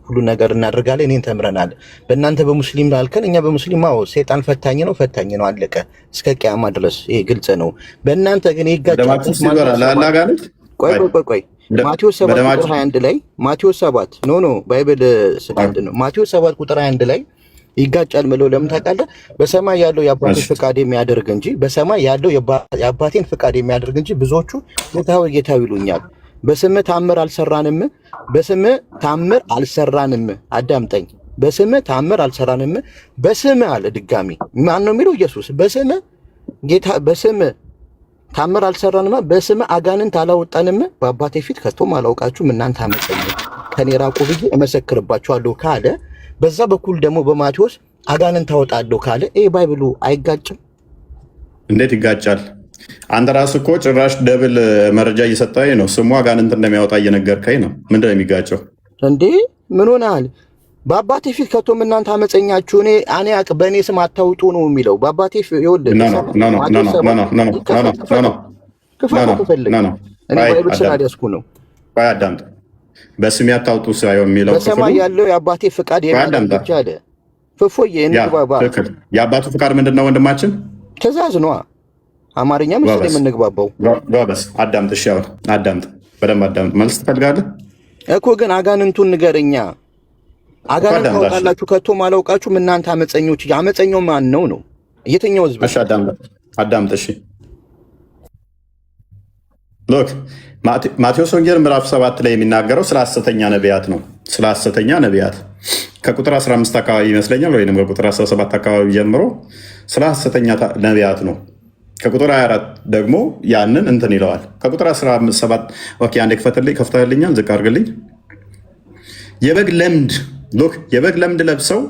ሁሉ ነገር እናደርጋለን፣ እኔን ተምረናል። በእናንተ በሙስሊም ላልከን እኛ በሙስሊም ሰይጣን ፈታኝ ነው አለቀ፣ እስከ ቂያማ ድረስ ይሄ ግልጽ ነው። በእናንተ ግን ይጋጫል። ቆይ ማቴዎስ 7 ቁጥር 21 ላይ ማቴዎስ 7 ኖ ባይብል ስላንድ ነው። ማቴዎስ 7 ቁጥር 21 ላይ ይጋጫል ምለው ለምን ታውቃለህ? በሰማይ ያለው የአባቴን ፍቃድ የሚያደርግ እንጂ በሰማይ ያለው የአባቴን ፍቃድ የሚያደርግ እንጂ ብዙዎቹ ጌታው ጌታው ይሉኛል። በስምህ ታምር አልሰራንም፣ በስምህ ታምር አልሰራንም። አዳምጠኝ። በስምህ ታምር አልሰራንም። በስምህ አለ ድጋሚ። ማን ነው የሚለው? ኢየሱስ። በስምህ ጌታ በስምህ ታምር አልሰራንም፣ በስምህ አጋንንት አላወጣንም። በአባቴ ፊት ከቶም አላውቃችሁም እናንተ አመፀኞች ከኔ ራቁ ብዬ እመሰክርባችኋለሁ ካለ፣ በዛ በኩል ደግሞ በማቴዎስ አጋንንት ታወጣለሁ ካለ ይሄ ባይብሉ አይጋጭም? እንዴት ይጋጫል? አንተ ራስህ እኮ ጭራሽ ደብል መረጃ እየሰጠኸኝ ነው። ስሙ አጋንንት እንደሚያወጣ እየነገርከኝ ነው። ምንድን ነው የሚጋጨው እንዴ? ምን ሆነሃል? በአባቴ ፊት ከቶም እናንተ አመፀኛችሁ እኔ በእኔ ስም አታውጡ ነው የሚለው። በአባቴ ፊት ይኸውልህ፣ ባይብል ስላደስኩ ነው። አዳምጥ። በስሜ አታውጡ ሳይሆን የሚለው በሰማይ ያለው የአባቴ ፍቃድ የሚያደርግ አለ። ፍፎዬ እንግባባ። የአባቱ ፍቃድ ምንድን ነው ወንድማችን? ትእዛዝ ነዋ። አማርኛ ምስል የምንግባባው ጎበዝ። አዳምጥ። እሺ አሁን አዳምጥ፣ በደንብ አዳምጥ። መልስ ትፈልጋለህ እኮ ግን አጋንንቱን ንገረኛ። አጋንንት ታውቃላችሁ ከቶም አላውቃችሁም እናንተ አመፀኞች። አመፀኛው ማን ነው ነው? የትኛው ህዝብ? እሺ አዳምጥ። እሺ ሎክ ማቴዎስ ወንጌል ምዕራፍ 7 ላይ የሚናገረው ስለ ሐሰተኛ ነቢያት ነው። ስለ ሐሰተኛ ነቢያት ከቁጥር 15 አካባቢ ይመስለኛል፣ ወይም ከቁጥር 17 አካባቢ ጀምሮ ስለ ሐሰተኛ ነቢያት ነው። ከቁጥር 24 ደግሞ ያንን እንትን ይለዋል። ከቁጥር 17 ኦኬ፣ አንዴ ከፍተህልኛል፣ ዝቅ አድርግልኝ። የበግ ለምድ ለብሰው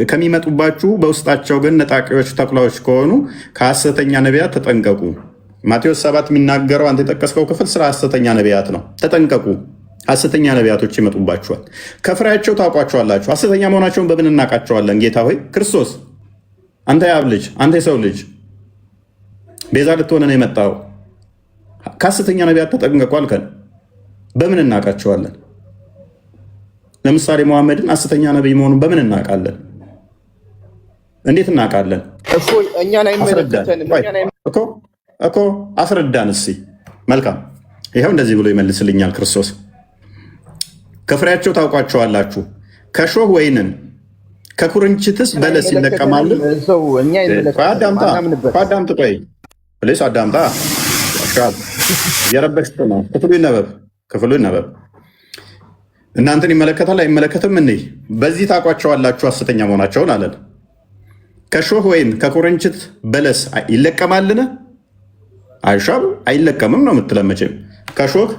ከሚመጡባችሁ በውስጣቸው ግን ነጣቂዎች ተኩላዎች ከሆኑ ከሐሰተኛ ነቢያት ተጠንቀቁ። ማቴዎስ 7 የሚናገረው አንተ የጠቀስከው ክፍል ስለ ሐሰተኛ ነቢያት ነው። ተጠንቀቁ፣ ሐሰተኛ ነቢያቶች ይመጡባችኋል፣ ከፍሬያቸው ታውቋቸዋላችሁ። ሐሰተኛ መሆናቸውን በምን እናውቃቸዋለን? ጌታ ሆይ ክርስቶስ አንተ የአብ ልጅ፣ አንተ የሰው ልጅ ቤዛ ልትሆን ነው የመጣው። ከሐሰተኛ ነቢያት ተጠንቀቁ አልከን። በምን እናውቃቸዋለን? ለምሳሌ መሐመድን ሐሰተኛ ነቢይ መሆኑን በምን እናውቃለን? እንዴት እናውቃለን? እኮ አስረዳን እስኪ። መልካም፣ ይኸው እንደዚህ ብሎ ይመልስልኛል ክርስቶስ። ከፍሬያቸው ታውቋቸዋላችሁ። ከሾህ ወይንን ከኩርንችትስ በለስ ይለቀማሉ? አዳምጥ፣ ቆይ ፕሌስ አዳምጣ። እየረበሽ ነው። ክፍሉ ይነበብ። እናንተን ይመለከታል አይመለከትም? እኔ በዚህ ታውቋቸዋላችሁ ሐሰተኛ መሆናቸውን አለን። ከሾህ ወይን ከኩርንችት በለስ ይለቀማልን? አይሻም፣ አይለቀምም ነው የምትለን መቼም። ከሾህ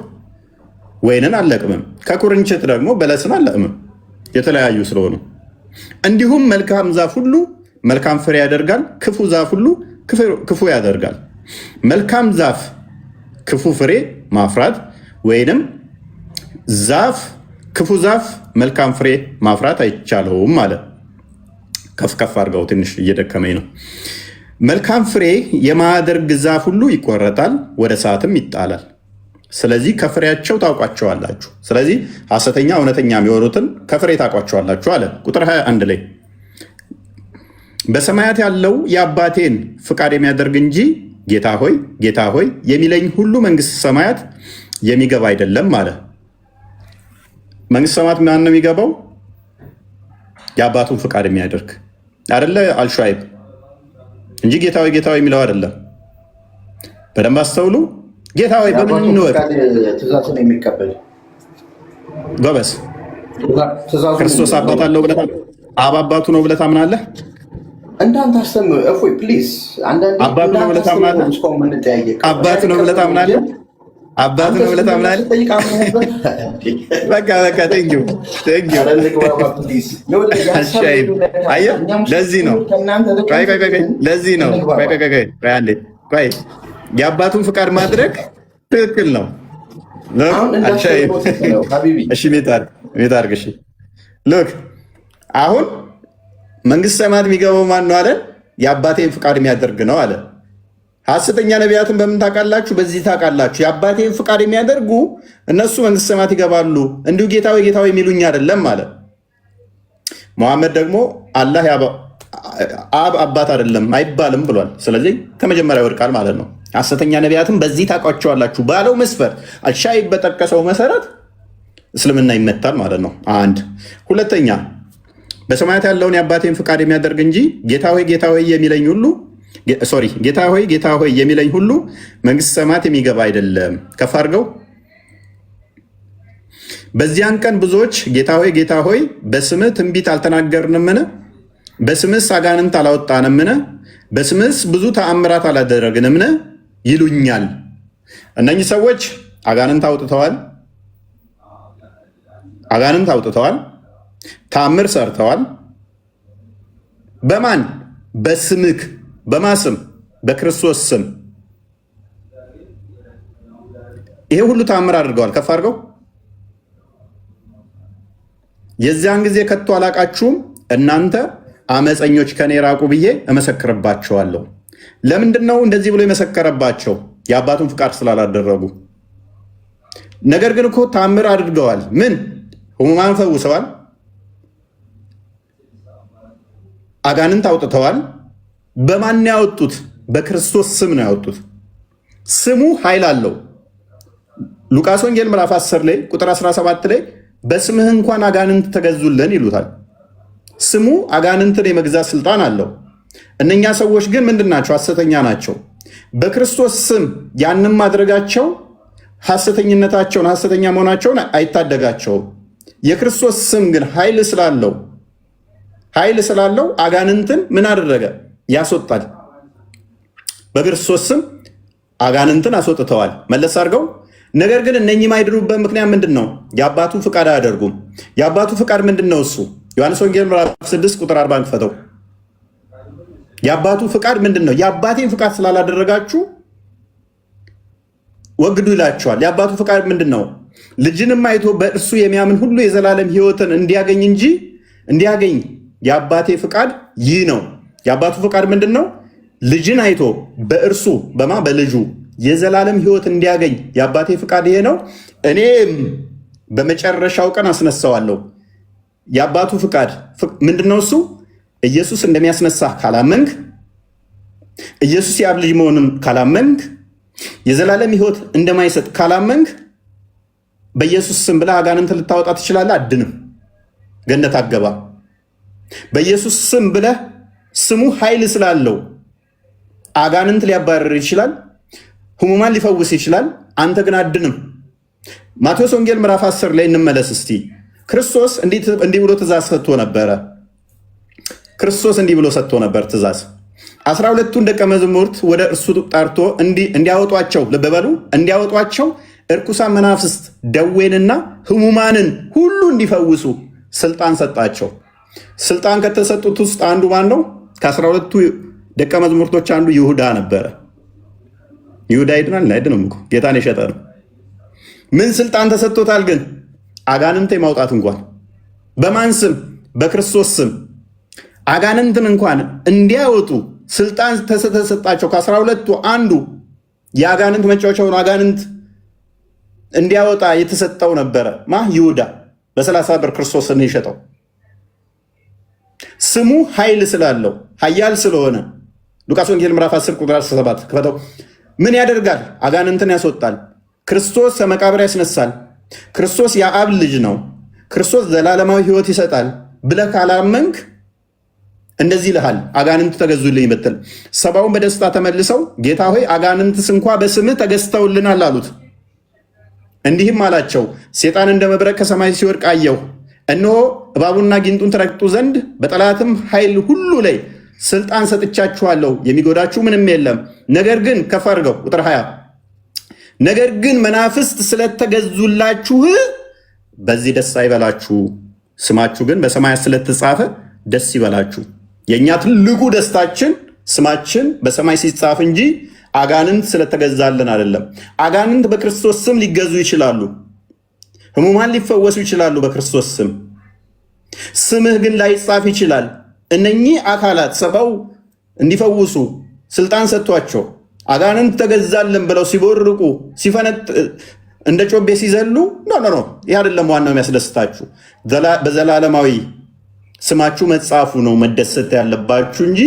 ወይንን አልለቅምም፣ ከኩርንችት ደግሞ በለስን አልለቅምም፣ የተለያዩ ስለሆኑ። እንዲሁም መልካም ዛፍ ሁሉ መልካም ፍሬ ያደርጋል፣ ክፉ ዛፍ ሁሉ ክፉ ያደርጋል። መልካም ዛፍ ክፉ ፍሬ ማፍራት ወይንም ክፉ ዛፍ መልካም ፍሬ ማፍራት አይቻለውም አለ። ከፍ አድርገው፣ ትንሽ እየደከመኝ ነው። መልካም ፍሬ የማያደርግ ዛፍ ሁሉ ይቆረጣል፣ ወደ እሳትም ይጣላል። ስለዚህ ከፍሬያቸው ታውቋቸዋላችሁ። ስለዚህ ሐሰተኛ እውነተኛ የሚሆኑትን ከፍሬ ታውቋቸዋላችሁ አለ። ቁጥር 21 ላይ በሰማያት ያለው የአባቴን ፍቃድ የሚያደርግ እንጂ ጌታ ሆይ ጌታ ሆይ የሚለኝ ሁሉ መንግስት ሰማያት የሚገባ አይደለም አለ። መንግስት ሰማያት ማን ነው የሚገባው? የአባቱን ፍቃድ የሚያደርግ አይደለ? አልሹዓይብ እንጂ ጌታዊ ጌታዊ የሚለው አይደለም። በደንብ አስተውሉ። ጌታዊ በምን እንወቅ? ትእዛዝን የሚቀበል ጎበዝ። ክርስቶስ አባት አለው ብለህ አብ አባቱ ነው ብለህ ታምናለህ? እንዳንተ አስተምር እፎይ ፕሊዝ። አባቱ ነው ብለህ ታምናለህ? አባቱ ነው ብለህ ታምናለህ? አባቱ ነው ብለህ ታምናለህ? በቃ ቴንኪው። አየህ፣ ለዚህ ነው የአባቱን ፍቃድ ማድረግ ትክክል ነው። እሺ ቤት አድርግ። እሺ ሎክ አሁን መንግስት ሰማያት የሚገባው ማን ነው አለ? የአባቴን ፍቃድ የሚያደርግ ነው አለ። ሐሰተኛ ነቢያትን በምን ታውቃላችሁ? በዚህ ታውቃላችሁ። የአባቴን ፍቃድ የሚያደርጉ እነሱ መንግስት ሰማያት ይገባሉ፣ እንዲሁ ጌታዊ ጌታዊ የሚሉኝ አይደለም አለ። መሐመድ ደግሞ አላህ አብ አባት አይደለም አይባልም ብሏል። ስለዚህ ከመጀመሪያ ይወድቃል ማለት ነው። ሐሰተኛ ነቢያትን በዚህ ታውቋቸዋላችሁ ባለው መስፈር አልሻይ በጠቀሰው መሰረት እስልምና ይመታል ማለት ነው። አንድ ሁለተኛ በሰማያት ያለውን የአባቴን ፍቃድ የሚያደርግ እንጂ ጌታ ሆይ የሚለኝ ሁሉ ጌታ ሆይ የሚለኝ ሁሉ መንግስት ሰማያት የሚገባ አይደለም። ከፍ አድርገው። በዚያን ቀን ብዙዎች ጌታ ሆይ በስምህ ትንቢት አልተናገርንምን? በስምስ አጋንንት አላወጣንምን? በስምስ ብዙ ተአምራት አላደረግንምን? ይሉኛል። እነኚህ ሰዎች አጋንንት አውጥተዋል፣ ተአምር ሰርተዋል። በማን? በስምክ። በማስም? በክርስቶስ ስም። ይሄ ሁሉ ተአምር አድርገዋል። ከፍ አድርገው። የዚያን ጊዜ ከቶ አላቃችሁም እናንተ አመፀኞች ከኔ ራቁ ብዬ እመሰክርባቸዋለሁ። ለምንድን ነው እንደዚህ ብሎ የመሰከረባቸው? የአባቱን ፍቃድ ስላላደረጉ። ነገር ግን እኮ ተአምር አድርገዋል። ምን? ሕሙማን ፈውሰዋል፣ አጋንንት አውጥተዋል። በማን ያወጡት? በክርስቶስ ስም ነው ያወጡት። ስሙ ኃይል አለው። ሉቃስ ወንጌል ምዕራፍ 10 ላይ ቁጥር 17 ላይ በስምህ እንኳን አጋንንት ተገዙልን ይሉታል። ስሙ አጋንንትን የመግዛት ስልጣን አለው። እነኛ ሰዎች ግን ምንድን ናቸው? ሐሰተኛ ናቸው። በክርስቶስ ስም ያንም ማድረጋቸው ሐሰተኝነታቸውን፣ ሐሰተኛ መሆናቸውን አይታደጋቸውም። የክርስቶስ ስም ግን ኃይል ስላለው አጋንንትን ምን አደረገ? ያስወጣል። በክርስቶስ ስም አጋንንትን አስወጥተዋል። መለስ አድርገው። ነገር ግን እነኚህ የማይድኑበት ምክንያት ምንድን ነው? የአባቱ ፍቃድ አያደርጉም። የአባቱ ፍቃድ ምንድን ነው? እሱ ዮሐንስ ወንጌል ምዕራፍ 6 ቁጥር 40 ክፈተው። የአባቱ ፍቃድ ምንድን ነው? የአባቴን ፍቃድ ስላላደረጋችሁ ወግዱ ይላቸዋል። የአባቱ ፍቃድ ምንድን ነው? ልጅንም አይቶ በእርሱ የሚያምን ሁሉ የዘላለም ሕይወትን እንዲያገኝ እንጂ እንዲያገኝ የአባቴ ፍቃድ ይህ ነው። የአባቱ ፍቃድ ምንድን ነው? ልጅን አይቶ በእርሱ በልጁ የዘላለም ሕይወት እንዲያገኝ የአባቴ ፍቃድ ይሄ ነው። እኔም በመጨረሻው ቀን አስነሳዋለሁ። የአባቱ ፍቃድ ምንድነው? እሱ ኢየሱስ እንደሚያስነሳ ካላመንክ፣ ኢየሱስ የአብ ልጅ መሆኑን ካላመንክ፣ የዘላለም ሕይወት እንደማይሰጥ ካላመንክ በኢየሱስ ስም ብለህ አጋንንት ልታወጣ ትችላለህ። አድንም ገነት አገባ። በኢየሱስ ስም ብለህ ስሙ ኃይል ስላለው አጋንንት ሊያባረር ይችላል፣ ሕሙማን ሊፈውስ ይችላል። አንተ ግን አድንም። ማቴዎስ ወንጌል ምዕራፍ 10 ላይ እንመለስ እስቲ። ክርስቶስ እንዲህ ብሎ ትእዛዝ ሰጥቶ ነበረ። ክርስቶስ እንዲህ ብሎ ሰጥቶ ነበር ትእዛዝ 12ቱን ደቀ መዛሙርት ወደ እርሱ ጠርቶ እንዲያወጧቸው፣ ልብ በሉ፣ እንዲያወጧቸው እርኩሳን መናፍስት ደዌንና ሕሙማንን ሁሉ እንዲፈውሱ ስልጣን ሰጣቸው። ስልጣን ከተሰጡት ውስጥ አንዱ ማን ነው? ከ12ቱ ደቀ መዛሙርቶች አንዱ ይሁዳ ነበረ። ይሁዳ ይድናል አይድንም እኮ ጌታን የሸጠ ነው። ምን ስልጣን ተሰጥቶታል ግን? አጋንንት የማውጣት እንኳን በማን ስም? በክርስቶስ ስም። አጋንንትን እንኳን እንዲያወጡ ስልጣን ተሰጣቸው። ከ12ቱ አንዱ የአጋንንት መጫወቻውን አጋንንት እንዲያወጣ የተሰጠው ነበረ። ይሁዳ በ30 ብር ክርስቶስን የሸጠው። ስሙ ኃይል ስላለው ኃያል ስለሆነ ሉቃስ ወንጌል ምዕራፍ 10 ቁጥር 17 ክፈተው። ምን ያደርጋል? አጋንንትን ያስወጣል። ክርስቶስ ከመቃብር ያስነሳል። ክርስቶስ የአብ ልጅ ነው። ክርስቶስ ዘላለማዊ ሕይወት ይሰጣል ብለህ ካላመንክ እንደዚህ ይልሃል፣ አጋንንት ተገዙልኝ ብትል። ሰባውን በደስታ ተመልሰው ጌታ ሆይ አጋንንትስ እንኳ በስምህ ተገዝተውልናል አሉት። እንዲህም አላቸው፣ ሴጣን እንደ መብረቅ ከሰማይ ሲወድቅ አየሁ። እነሆ እባቡና ጊንጡን ትረግጡ ዘንድ በጠላትም ኃይል ሁሉ ላይ ስልጣን ሰጥቻችኋለሁ፣ የሚጎዳችሁ ምንም የለም። ነገር ግን ከፍ አድርገው ቁጥር 20 ነገር ግን መናፍስት ስለተገዙላችሁ በዚህ ደስ አይበላችሁ፣ ስማችሁ ግን በሰማያት ስለተጻፈ ደስ ይበላችሁ። የእኛ ትልቁ ደስታችን ስማችን በሰማይ ሲጻፍ እንጂ አጋንንት ስለተገዛልን አይደለም። አጋንንት በክርስቶስ ስም ሊገዙ ይችላሉ። ሕሙማን ሊፈወሱ ይችላሉ በክርስቶስ ስም። ስምህ ግን ላይጻፍ ይችላል። እነኚህ አካላት ሰባው እንዲፈውሱ ስልጣን ሰጥቷቸው አጋንንት ተገዛልን ብለው ሲቦርቁ ሲፈነጥ እንደ ጮቤ ሲዘሉ ኖ ይህ አይደለም ዋናው የሚያስደስታችሁ። በዘላለማዊ ስማችሁ መጻፉ ነው መደሰት ያለባችሁ እንጂ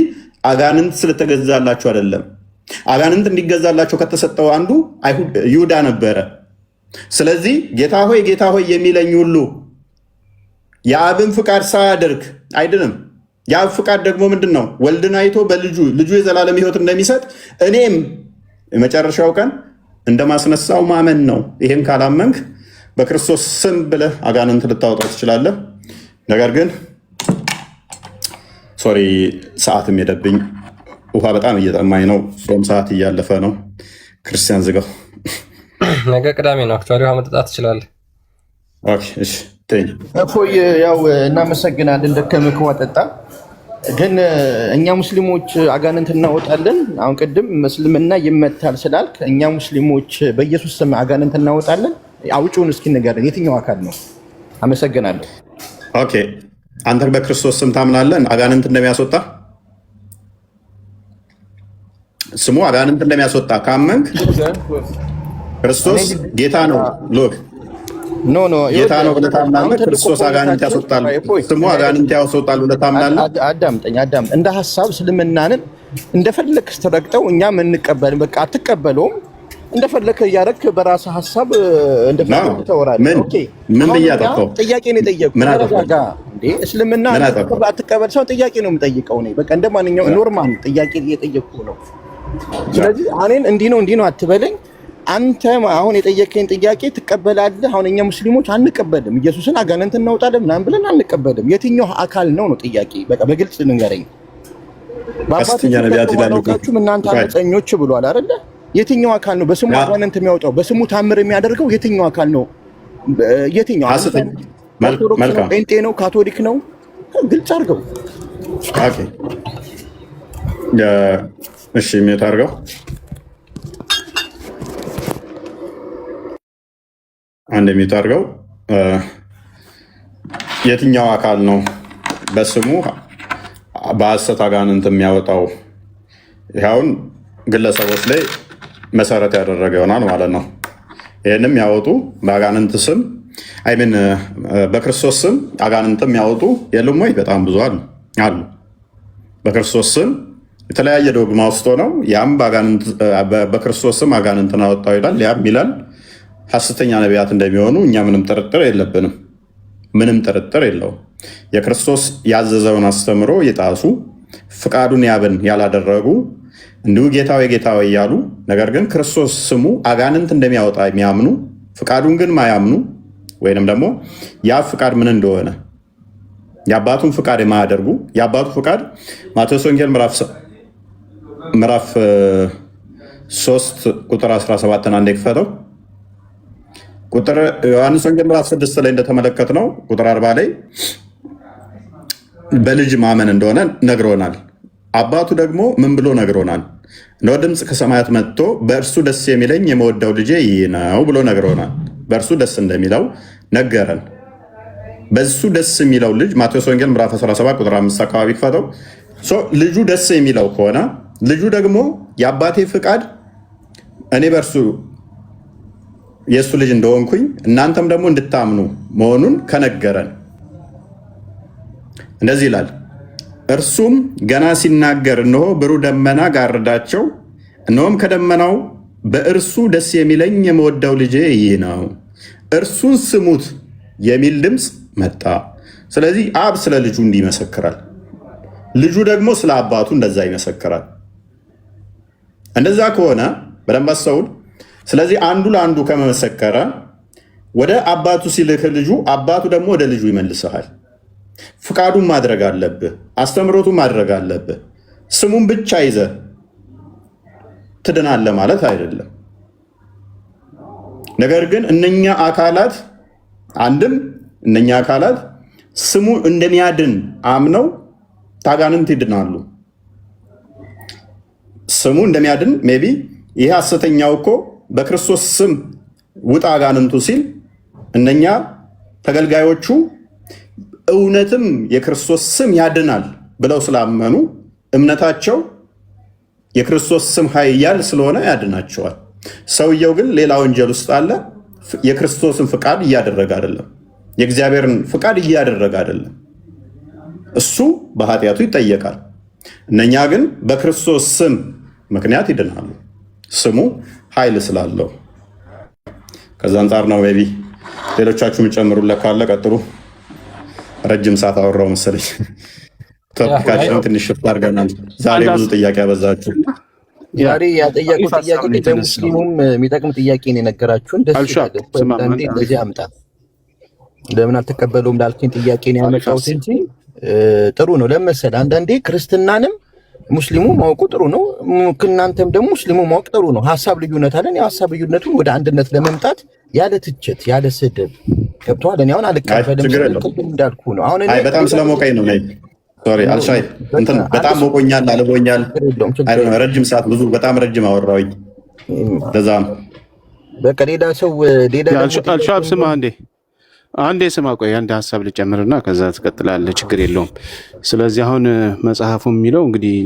አጋንንት ስለተገዛላችሁ አይደለም። አጋንንት እንዲገዛላቸው ከተሰጠው አንዱ ይሁዳ ነበረ። ስለዚህ ጌታ ሆይ የሚለኝ ሁሉ የአብን ፍቃድ ሳያደርግ አይድንም። የአብ ፍቃድ ደግሞ ምንድን ነው? ወልድን አይቶ ልጁ የዘላለም ሕይወት እንደሚሰጥ እኔም የመጨረሻው ቀን እንደማስነሳው ማመን ነው። ይህን ካላመንክ በክርስቶስ ስም ብለህ አጋንንት ልታወጣው ትችላለህ። ነገር ግን ሶሪ ሰዓትም ሄደብኝ። ውሃ በጣም እየጠማኝ ነው። ጾም ሰዓት እያለፈ ነው። ክርስቲያን ዝጋው። ነገ ቅዳሜ ነው። አክቹዋሊ ውሃ መጠጣት ትችላለህ። እፎይ ያው እናመሰግናለን። ደከመህ ውሃ ጠጣ። ግን እኛ ሙስሊሞች አጋንንት እናወጣለን። አሁን ቅድም እስልምና ይመታል ስላልክ እኛ ሙስሊሞች በኢየሱስ ስም አጋንንት እናወጣለን። አውጪውን እስኪ ንገረን፣ የትኛው አካል ነው? አመሰግናለሁ። ኦኬ፣ አንተ በክርስቶስ ስም ታምናለህ አጋንንት እንደሚያስወጣ? ስሙ አጋንንት እንደሚያስወጣ ካመንክ ክርስቶስ ጌታ ነው። ሎክ ኖ ጌታ ነው ብለህ ታምናለህ? ክርስቶስ አጋንንት ያስወጣል፣ ስሙ አጋንንት ያስወጣል ብለህ ታምናለህ? አዳምጠኝ። እንደ ሀሳብ እስልምናንን እንደፈለክ ስትረግጠው እኛም እንቀበል። በቃ አትቀበለውም። እንደፈለክ እያደረክ በራስህ ሀሳብ እንደፈለክ ተወራለህ። ኦኬ፣ ምን ብያጠፋው? ጥያቄ ነው የጠየቁት። ተረጋጋ እንዴ! እስልምና አትቀበል ሰው ጥያቄ ነው የምጠይቀው እኔ። በቃ እንደማንኛውም ኖርማል ጥያቄ እየጠየቅኩ ነው። ስለዚህ እኔን እንዲህ ነው አትበለኝ። አንተ አሁን የጠየቀኝ ጥያቄ ትቀበላለህ? አሁን እኛ ሙስሊሞች አንቀበልም። ኢየሱስን አጋንንት እናውጣለን ምናምን ብለን አንቀበልም። የትኛው አካል ነው ጥያቄ? በቃ በግልጽ ንገረኝ። በአባቶቻችሁም እናንተ አመፀኞች ብሏል አይደለ? የትኛው አካል ነው በስሙ አጋንንት የሚያወጣው? በስሙ ታምር የሚያደርገው የትኛው አካል ነው? የትኛው? ጴንጤ ነው? ካቶሊክ ነው? ግልጽ አድርገው። እሺ ሜት አድርገው። አንድ የሚታርገው የትኛው አካል ነው በስሙ በሐሰት አጋንንት የሚያወጣው? ይኸውን ግለሰቦች ላይ መሰረት ያደረገ ይሆናል ማለት ነው። ይህንም ያወጡ በአጋንንት ስም አይምን በክርስቶስ ስም አጋንንትም ያወጡ የሉም ወይ? በጣም ብዙ አሉ። በክርስቶስ ስም የተለያየ ዶግማ ውስጥ ነው። ያም በክርስቶስ ስም አጋንንትን አወጣው ይላል፣ ያም ይላል ሐሰተኛ ነቢያት እንደሚሆኑ እኛ ምንም ጥርጥር የለብንም። ምንም ጥርጥር የለውም። የክርስቶስ ያዘዘውን አስተምሮ የጣሱ ፍቃዱን ያብን ያላደረጉ እንዲሁ ጌታዊ ጌታዊ እያሉ ነገር ግን ክርስቶስ ስሙ አጋንንት እንደሚያወጣ የሚያምኑ ፍቃዱን ግን ማያምኑ ወይንም ደግሞ ያ ፍቃድ ምን እንደሆነ የአባቱን ፍቃድ የማያደርጉ የአባቱ ፍቃድ ማቴዎስ ወንጌል ምዕራፍ 3 ቁጥር 17 አንዴ ክፈተው። ቁጥር ዮሐንስ ወንጌል ምዕራፍ 6 ላይ እንደተመለከት ነው ቁጥር 40 ላይ በልጅ ማመን እንደሆነ ነግሮናል። አባቱ ደግሞ ምን ብሎ ነግሮናል? እነሆ ድምፅ ከሰማያት መጥቶ በእርሱ ደስ የሚለኝ የምወደው ልጄ ይህ ነው ብሎ ነግሮናል። በእርሱ ደስ እንደሚለው ነገረን። በሱ ደስ የሚለው ልጅ ማቴዎስ ወንጌል ምዕራፍ 17 ቁጥር 5 አካባቢ ክፈተው። ልጁ ደስ የሚለው ከሆነ ልጁ ደግሞ የአባቴ ፍቃድ እኔ በእርሱ የእሱ ልጅ እንደሆንኩኝ እናንተም ደግሞ እንድታምኑ መሆኑን ከነገረን እንደዚህ ይላል። እርሱም ገና ሲናገር እነሆ ብሩህ ደመና ጋረዳቸው፣ እነሆም ከደመናው በእርሱ ደስ የሚለኝ የምወደው ልጄ ይህ ነው፣ እርሱን ስሙት የሚል ድምፅ መጣ። ስለዚህ አብ ስለ ልጁ እንዲህ ይመሰክራል፣ ልጁ ደግሞ ስለ አባቱ እንደዛ ይመሰክራል። እንደዛ ከሆነ በደንብ አስተውል። ስለዚህ አንዱ ለአንዱ ከመመሰከረ ወደ አባቱ ሲልክ ልጁ አባቱ ደግሞ ወደ ልጁ ይመልስሃል። ፍቃዱን ማድረግ አለብህ፣ አስተምሮቱን ማድረግ አለብህ። ስሙን ብቻ ይዘህ ትድናለህ ማለት አይደለም። ነገር ግን እነኛ አካላት አንድም እነኛ አካላት ስሙ እንደሚያድን አምነው ታጋንንት ይድናሉ። ስሙ እንደሚያድን ሜቢ ይህ ሐሰተኛው እኮ በክርስቶስ ስም ውጣ አጋንንቱ ሲል እነኛ ተገልጋዮቹ እውነትም የክርስቶስ ስም ያድናል ብለው ስላመኑ እምነታቸው የክርስቶስ ስም ኃያል ስለሆነ ያድናቸዋል። ሰውየው ግን ሌላ ወንጀል ውስጥ አለ። የክርስቶስን ፍቃድ እያደረገ አይደለም። የእግዚአብሔርን ፍቃድ እያደረገ አይደለም። እሱ በኃጢአቱ ይጠየቃል። እነኛ ግን በክርስቶስ ስም ምክንያት ይድናሉ። ስሙ ኃይል ስላለው። ከዛ አንጻር ነው። ቤቢ ሌሎቻችሁ የምጨምሩለት ካለ ቀጥሉ። ረጅም ሰዓት አወራው መሰለኝ። ቶፒካችንን ትንሽ ሽፍት አድርገናል። ዛሬ ብዙ ጥያቄ ያበዛችሁ። ዛሬ ያጠያቁት ጥያቄ ለሙስሊሙም የሚጠቅም ጥያቄ ነው የነገራችሁን። ደስ ይላል። እንደዚህ አምጣ ለምን አልተቀበለውም ላልከኝ ጥያቄ ነው ያመጣሁት እንጂ ጥሩ ነው። ለመሰል አንዳንዴ ክርስትናንም ሙስሊሙ ማወቁ ጥሩ ነው። እናንተም ደግሞ ሙስሊሙ ማወቅ ጥሩ ነው። ሐሳብ ልዩነት አለን። የሐሳብ ልዩነቱን ወደ አንድነት ለመምጣት ያለ ትችት ያለ ስድብ ገብቷል። እኔ አሁን አልቀበልም እንዳልኩ ነው። አሁን እኔ በጣም ስለሞቀኝ ነው። ሶሪ አልሻይ እንትን በጣም ሞቆኛል፣ አልቦኛል። ረጅም ሰዓት ብዙ በጣም ረጅም አወራሁኝ። ለዛ በቃ ሌላ ሰው ሌላ አልሻብ ስማ አንዴ ስማ፣ ቆይ አንድ ሀሳብ ልጨምርና ከዛ ትቀጥላለህ። ችግር የለውም። ስለዚህ አሁን መጽሐፉ የሚለው እንግዲህ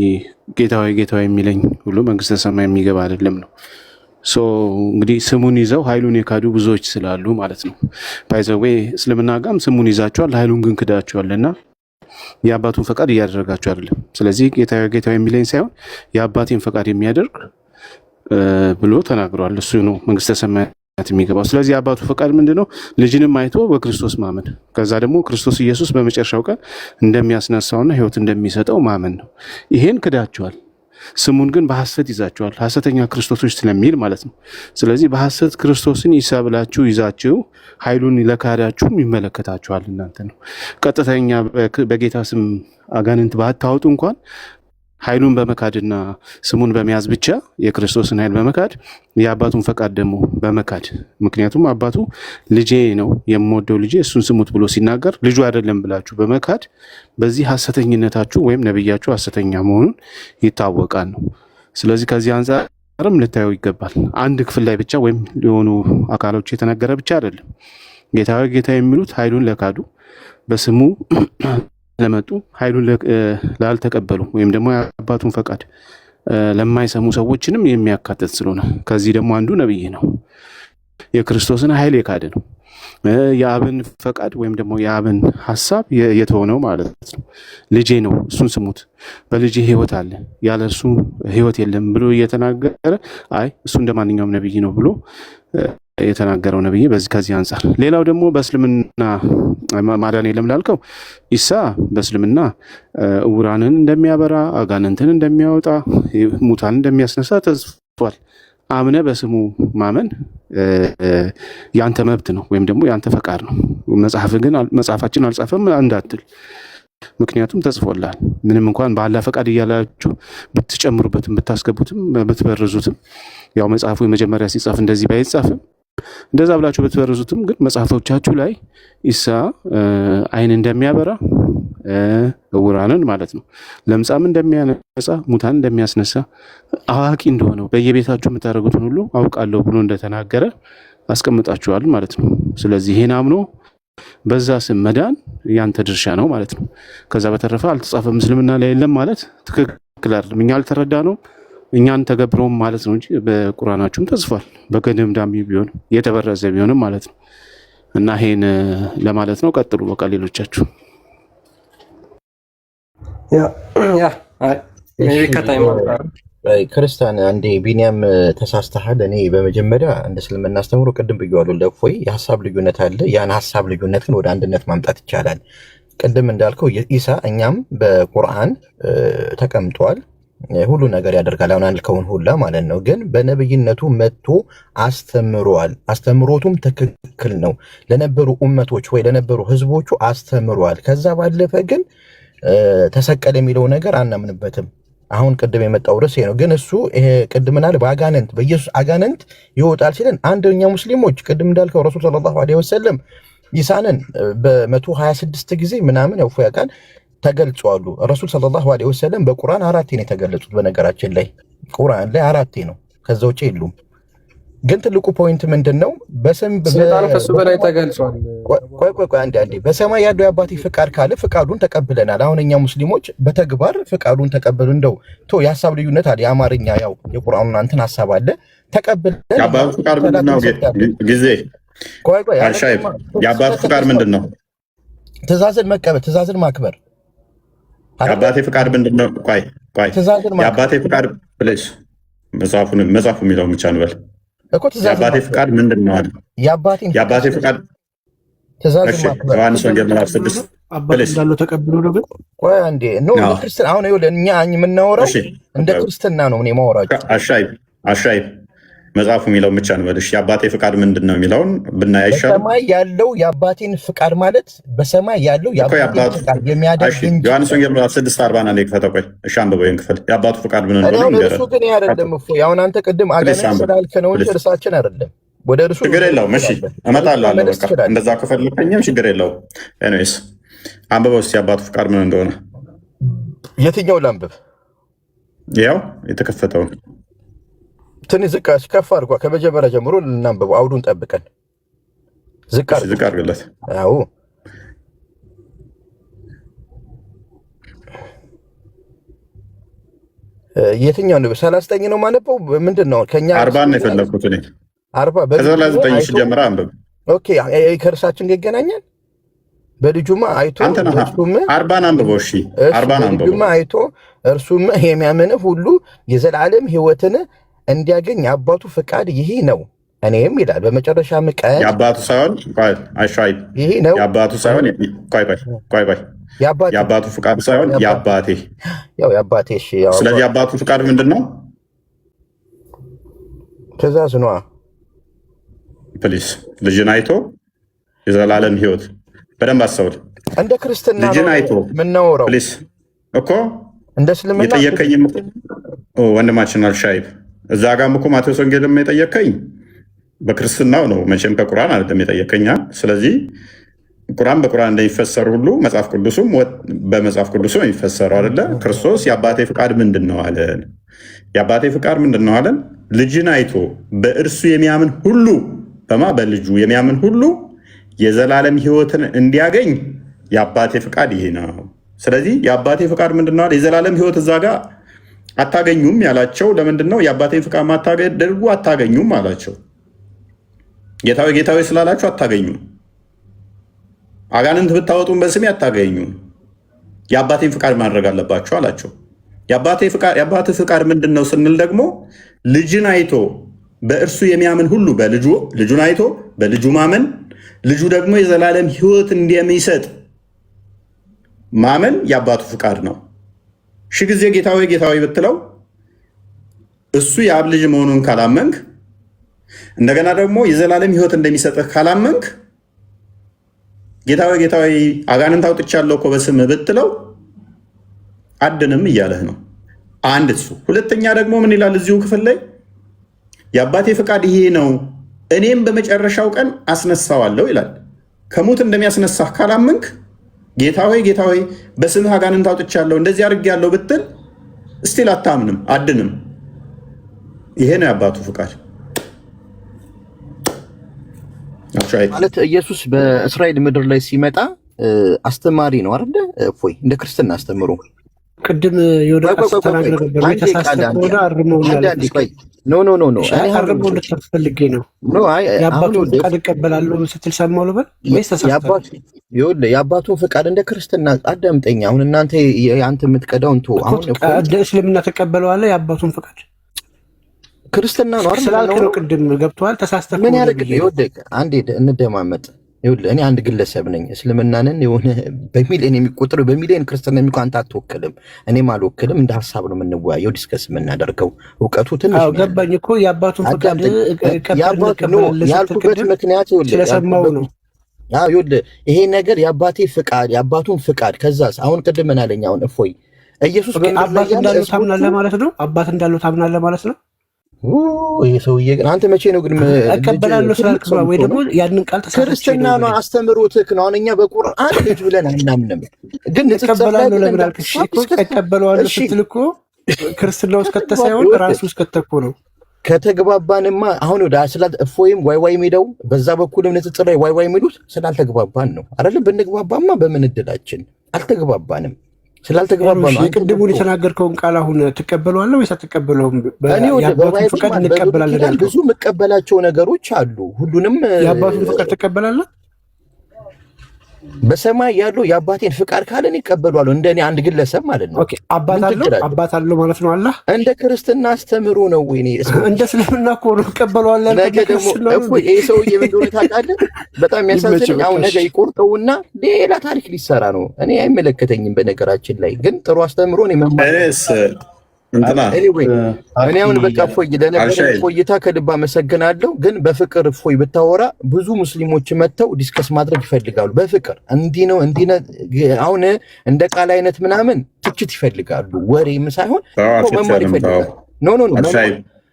ጌታዊ የሚለኝ ሁሉ መንግስተ ሰማይ የሚገባ አይደለም ነው። እንግዲህ ስሙን ይዘው ኃይሉን የካዱ ብዙዎች ስላሉ ማለት ነው። ባይዘዌ እስልምና ጋም ስሙን ይዛቸዋል፣ ኃይሉን ግን ክዳቸዋልና የአባቱን ፈቃድ እያደረጋቸው አይደለም። ስለዚህ ጌታዊ የሚለኝ ሳይሆን የአባቴን ፈቃድ የሚያደርግ ብሎ ተናግሯል። እሱ ነው መንግስተ ሰማያት የሚገባው። ስለዚህ የአባቱ ፈቃድ ምንድነው? ልጅንም አይቶ በክርስቶስ ማመን፣ ከዛ ደግሞ ክርስቶስ ኢየሱስ በመጨረሻው ቀን እንደሚያስነሳውና ሕይወት እንደሚሰጠው ማመን ነው። ይሄን ክዳቸዋል። ስሙን ግን በሐሰት ይዛቸዋል። ሐሰተኛ ክርስቶሶች ስለሚል ማለት ነው። ስለዚህ በሐሰት ክርስቶስን ይሳብላችሁ ይዛችሁ ኃይሉን ለካዳችሁም ይመለከታችኋል። እናንተ ነው ቀጥተኛ በጌታ ስም አጋንንት ባታወጡ እንኳን ኃይሉን በመካድና ስሙን በመያዝ ብቻ የክርስቶስን ኃይል በመካድ የአባቱን ፈቃድ ደግሞ በመካድ ምክንያቱም አባቱ ልጄ ነው የምወደው ልጄ እሱን ስሙት ብሎ ሲናገር ልጁ አይደለም ብላችሁ በመካድ በዚህ ሐሰተኝነታችሁ ወይም ነብያችሁ ሐሰተኛ መሆኑን ይታወቃል ነው። ስለዚህ ከዚህ አንጻርም ልታየው ይገባል። አንድ ክፍል ላይ ብቻ ወይም የሆኑ አካሎች የተነገረ ብቻ አይደለም። ጌታ የሚሉት ኃይሉን ለካዱ በስሙ ለመጡ ኃይሉን ላልተቀበሉ ወይም ደግሞ የአባቱን ፈቃድ ለማይሰሙ ሰዎችንም የሚያካትት ስለሆነ ከዚህ ደግሞ አንዱ ነብይ ነው። የክርስቶስን ኃይል የካደ ነው። የአብን ፈቃድ ወይም ደግሞ የአብን ሐሳብ የተሆነው ማለት ነው። ልጄ ነው እሱን ስሙት፣ በልጄ ሕይወት አለ፣ ያለ እሱ ሕይወት የለም ብሎ እየተናገረ አይ እሱ እንደማንኛውም ነብይ ነው ብሎ የተናገረው ነብይ በዚህ ከዚህ አንጻር። ሌላው ደግሞ በእስልምና ማዳን የለም ላልከው ኢሳ በእስልምና ዕውራንን እንደሚያበራ፣ አጋንንትን እንደሚያወጣ፣ ሙታን እንደሚያስነሳ ተጽፏል። አምነ በስሙ ማመን ያንተ መብት ነው ወይም ደግሞ ያንተ ፈቃድ ነው። መጽሐፋችን አልጻፈም እንዳትል፣ ምክንያቱም ተጽፎላል። ምንም እንኳን በአላህ ፈቃድ እያላችሁ ብትጨምሩበትም ብታስገቡትም ብትበርዙትም ያው መጽሐፉ የመጀመሪያ ሲጻፍ እንደዚህ ባይጻፍም እንደዛ ብላችሁ ብትበርዙትም ግን መጽሐፎቻችሁ ላይ ኢሳ አይን እንደሚያበራ ዕውራንን ማለት ነው፣ ለምጻም እንደሚያነጻ፣ ሙታን እንደሚያስነሳ፣ አዋቂ እንደሆነው በየቤታችሁ የምታደርጉትን ሁሉ አውቃለሁ ብሎ እንደተናገረ አስቀምጣችኋል ማለት ነው። ስለዚህ ይሄን አምኖ በዛ ስም መዳን ያንተ ድርሻ ነው ማለት ነው። ከዛ በተረፈ አልተጻፈም እስልምና ላይ የለም ማለት ትክክል አይደለም። እኛ አልተረዳ ነው እኛን ተገብረውም ማለት ነው እንጂ በቁርአናችሁም ተጽፏል። በገደምዳሚ ቢሆን የተበረዘ ቢሆንም ማለት ነው። እና ይሄን ለማለት ነው። ቀጥሉ በቃ ሌሎቻችሁ። ክርስቲያን አንዴ ቢኒያም ተሳስተሃል። እኔ በመጀመሪያ እንደ እስልምና አስተምሮ ቅድም ብዬዋለሁ ለእፎይ የሀሳብ ልዩነት አለ። ያን ሀሳብ ልዩነትን ወደ አንድነት ማምጣት ይቻላል። ቅድም እንዳልከው ኢሳ እኛም በቁርአን ተቀምጧል፣ ሁሉ ነገር ያደርጋል። አሁን አልከውን ሁላ ማለት ነው። ግን በነብይነቱ መጥቶ አስተምሯል። አስተምሮቱም ትክክል ነው። ለነበሩ ኡመቶች ወይ ለነበሩ ህዝቦቹ አስተምሯል። ከዛ ባለፈ ግን ተሰቀለ የሚለው ነገር አናምንበትም። አሁን ቅድም የመጣው ርዕስ ነው። ግን እሱ ቅድም ናለ በአጋንንት በኢየሱስ አጋንንት ይወጣል ሲለን አንደኛ ሙስሊሞች ቅድም እንዳልከው ረሱል ሰለላሁ ዐለይሂ ወሰለም ኢሳንን በ126 ጊዜ ምናምን ያው ያውቃል ተገልጿሉ። ረሱል ሰለላሁ ዐለይሂ ወሰለም በቁርአን 4 ነው የተገለጹት። በነገራችን ላይ ቁርአን ላይ 4 ነው፣ ከዛ ውጪ የሉም። ግን ትልቁ ፖይንት ምንድነው? ሰይጣን ከሱ በላይ ተገልጿል። ቆይ አንዴ በሰማይ ያለው የአባቴ ፍቃድ ካለ ፍቃዱን ተቀብለናል። አሁን እኛ ሙስሊሞች በተግባር ፍቃዱን ተቀበሉ። እንደው የሀሳብ ልዩነት አለ፣ የአማርኛ ያው የቁርአኑን አንተን ሀሳብ አለ ተቀብለን። የአባቱ ፍቃድ ምንድነው? ጊዜ የአባቱ ፍቃድ ምንድነው? ትእዛዝን መቀበል፣ ትእዛዝን ማክበር። የአባቴ ፍቃድ ምንድነው? ቆይ የአባቴ ፍቃድ ብለሽ መጽሐፉ የሚለውን ብቻ እንበል እኮ ትእዛዝ የአባቴ ፍቃድ ምንድን ነው አለ። የአባቴ ፍቃድ ትእዛዝ ዮሐንስ ወንጌል ምዕራፍ 6 አባት እንዳለው ተቀብሎ ነው። ግን ቆይ አንዴ ነው ክርስቲያን አሁን ይኸውልህ እኛ የምናወራው እንደ ክርስትና ነው። እኔ ማወራቸው አሻይ መጽሐፉ የሚለውን ብቻ እንበል። እሺ የአባቴ ፍቃድ ምንድን ነው የሚለውን ብናይ አይሻልም? በሰማይ ያለው የአባቴን ፍቃድ ማለት በሰማይ ያለው የአባቴን ፍቃድ የሚያደርግ እንጂ ዮሐንስ ወንጌል ምዕራፍ 6:40 ነው የከፈተው። ቆይ እሺ አንብበው ይሄን ክፍል የአባቱ ፍቃድ ምን እንደሆነ እርሱ ግን አይደለም እኮ አሁን አንተ ቅድም አጋነን ስላልክ ነው እንጂ እርሳችን አይደለም። ወደ እርሱ ችግር የለውም። እሺ እመጣለሁ አለ። በቃ እንደዛ ከፈለከኝም ችግር የለውም። ኤኒዌይስ አንብበው እስኪ የአባቱ ፍቃድ ምን እንደሆነ። የትኛው ላንብብ? ያው የተከፈተው ትንሽ ዝቅ ከፍ አድርጓ ከመጀመሪያ ጀምሮ ልናንብበው አውዱን ጠብቀን ዝቅ አድርግለት። አዎ የትኛው ነው? 39 ነው ማነበው። ምንድን ነው ከኛ 40 ነው የፈለኩት እኔ 40 ከ9 ሺህ ጀምራ አንብብ። ኦኬ ከእርሳችን ጋር ይገናኛል። በልጁማ አይቶ እርሱም 40 አንብበው። እሺ 40 አንብበው። በልጁማ አይቶ እርሱም የሚያምን ሁሉ የዘላለም ሕይወትን እንዲያገኝ የአባቱ ፍቃድ ይሄ ነው። እኔም ይላል በመጨረሻም ቀን የአባቱ ሳይሆን ይሄ ነው የአባቱ ሳይሆን የአባቱ ፍቃድ ሳይሆን የአባቴ ያው የአባቴ። እሺ ስለዚህ የአባቱ ፍቃድ ምንድን ነው? ትእዛዝ ነዋ። ፕሊስ ልጅን አይቶ የዘላለም ሕይወት በደንብ አስተውል። እንደ ክርስትና ልጅን አይቶ የምናወራው ፕሊስ እኮ እንደ እስልምና የጠየቀኝ ወንድማችን አልሻይብ እዛ ጋርም እኮ ማቴዎስ ወንጌልም የጠየቀኝ በክርስትናው ነው። መቼም ከቁርአን አይደለም የጠየቀኛ። ስለዚህ ቁርአን በቁርአን እንደሚፈሰር ሁሉ መጽሐፍ ቅዱስም በመጽሐፍ ቅዱስ ነው የሚፈሰረው አይደለ? ክርስቶስ የአባቴ ፍቃድ ምንድን ነው አለን። የአባቴ ፍቃድ ምንድን ነው አለን? ልጅን አይቶ በእርሱ የሚያምን ሁሉ በልጁ የሚያምን ሁሉ የዘላለም ሕይወትን እንዲያገኝ የአባቴ ፍቃድ ይሄ ነው። ስለዚህ የአባቴ ፍቃድ ምንድን ነው አለ? የዘላለም ሕይወት እዛ ጋር አታገኙም ያላቸው ለምንድን ነው? የአባቴን ፍቃድ ማታደርጉ አታገኙም አላቸው። ጌታዊ ጌታዊ ስላላችሁ አታገኙም። አጋንንት ብታወጡም በስሜ አታገኙም። የአባቴን ፍቃድ ማድረግ አለባችሁ አላቸው። የአባቴ ፍቃድ ምንድን ነው ስንል ደግሞ ልጅን አይቶ በእርሱ የሚያምን ሁሉ ልጁን አይቶ በልጁ ማመን፣ ልጁ ደግሞ የዘላለም ሕይወት እንደሚሰጥ ማመን የአባቱ ፍቃድ ነው። ሺህ ጊዜ ጌታዊ ጌታዊ ብትለው እሱ የአብ ልጅ መሆኑን ካላመንክ፣ እንደገና ደግሞ የዘላለም ሕይወት እንደሚሰጥህ ካላመንክ፣ ጌታዊ ጌታዊ አጋንንት አውጥቻለሁ እኮ በስምህ ብትለው አድንም እያለህ ነው። አንድ እሱ። ሁለተኛ ደግሞ ምን ይላል እዚሁ ክፍል ላይ? የአባቴ ፍቃድ ይሄ ነው እኔም በመጨረሻው ቀን አስነሳዋለሁ ይላል። ከሙት እንደሚያስነሳህ ካላመንክ ጌታ ሆይ በስምህ አጋንንት አውጥቻለሁ እንደዚህ አድርጌያለሁ ብትል እስቲል አታምንም፣ አድንም። ይሄ ነው የአባቱ ፍቃድ ማለት። ኢየሱስ በእስራኤል ምድር ላይ ሲመጣ አስተማሪ ነው አይደል? እፎይ እንደ ክርስትና አስተምሮ ቅድም የወደ አስተናግረ ነበር የተሳስተው ወደ አርመው ኖ አርመው ልትፈልግ ነው የአባቱን ፍቃድ እቀበላለሁ ስትል ሰማሁ ልበል ወይስ ተሳስተህ? የአባቱን ፍቃድ እንደ ክርስትና አዳምጠኛ። አሁን እናንተ አንተ የምትቀዳውን ተው። አሁን እስልምና ተቀበለዋለህ የአባቱን ፍቃድ ክርስትና ነው አይደል? ስላልክ ነው ቅድም ገብቶሃል። ተሳስተህ ምን ያደርግ አንዴ እንደማመጥ እኔ አንድ ግለሰብ ነኝ። እስልምናንን የሆነ በሚሊዮን የሚቆጠሩ በሚሊዮን ክርስትና የሚቆ አንተ አትወክልም፣ እኔም አልወክልም። እንደ ሀሳብ ነው የምንወያየው፣ ዲስከስ የምናደርገው። እውቀቱ ትንሽ ገባኝ እኮ የአባቱን ፍቃድ ያልኩበት ምክንያት ስለሰማው ነው። ይሄ ነገር የአባቱን ፍቃድ ከዛስ አሁን ቅድም ምን አለኝ? አሁን እፎይ ኢየሱስ አባት እንዳለው ታምናለህ ማለት ነው። አባት እንዳለው ታምናለህ ማለት ነው። ይሄ ሰውዬ ግን አንተ መቼ ነው ግን እቀበላለሁ ስላልክ ወይ ደግሞ ያንን ቃል ክርስትና ነው አስተምሮትህ ነው። አሁን እኛ በቁርአን ልጅ ብለን አናምንም፣ ግን እቀበላለሁ ለምን አልክ? እሺ እኮ እቀበለዋለሁ ስትል እኮ ክርስትና ውስጥ ከተሳይሆን ራሱ ውስጥ ከተኮ ነው። ከተግባባንማ አሁን ወደ ስላት እፎይም ዋይ የሚለው በዛ በኩልም ንጽጽር ላይ ዋይ የሚሉት ስላልተግባባን ነው አይደለም። ብንግባባማ በምን እድላችን አልተግባባንም። ስላልተግባባ ነው። ቅድሙን የተናገርከውን ቃል አሁን ትቀበለዋለህ ወይስ አትቀበለውም? የአባቱን ፍቃድ እንቀበላለን ያልከው ብዙ የምቀበላቸው ነገሮች አሉ። ሁሉንም የአባቱን ፍቃድ ትቀበላለህ? በሰማይ ያለው የአባቴን ፍቃድ ካለን ይቀበሏል። እንደኔ አንድ ግለሰብ ማለት ነው። ኦኬ አባት አለው ማለት ነው። አላህ እንደ ክርስትና አስተምሮ ነው ወይ ነው እንደ እስልምና እኮ ነው ይቀበሏል። ነገ ደግሞ እኮ ይሄ ሰውዬ ምን እንደሆነ ታውቃለህ? በጣም የሚያሳዝነኝ አሁን ነገ ይቆርጠውና ሌላ ታሪክ ሊሰራ ነው። እኔ አይመለከተኝም። በነገራችን ላይ ግን ጥሩ አስተምሮ ነው መማር እኔ አሁን በቃ ፎይ ለነበረ ቆይታ ከልብ አመሰግናለሁ። ግን በፍቅር ፎይ ብታወራ ብዙ ሙስሊሞች መጥተው ዲስከስ ማድረግ ይፈልጋሉ። በፍቅር እንዲህ ነው አሁን እንደ ቃል አይነት ምናምን ትችት ይፈልጋሉ። ወሬም ሳይሆን መማር ይፈልጋሉ። ኖ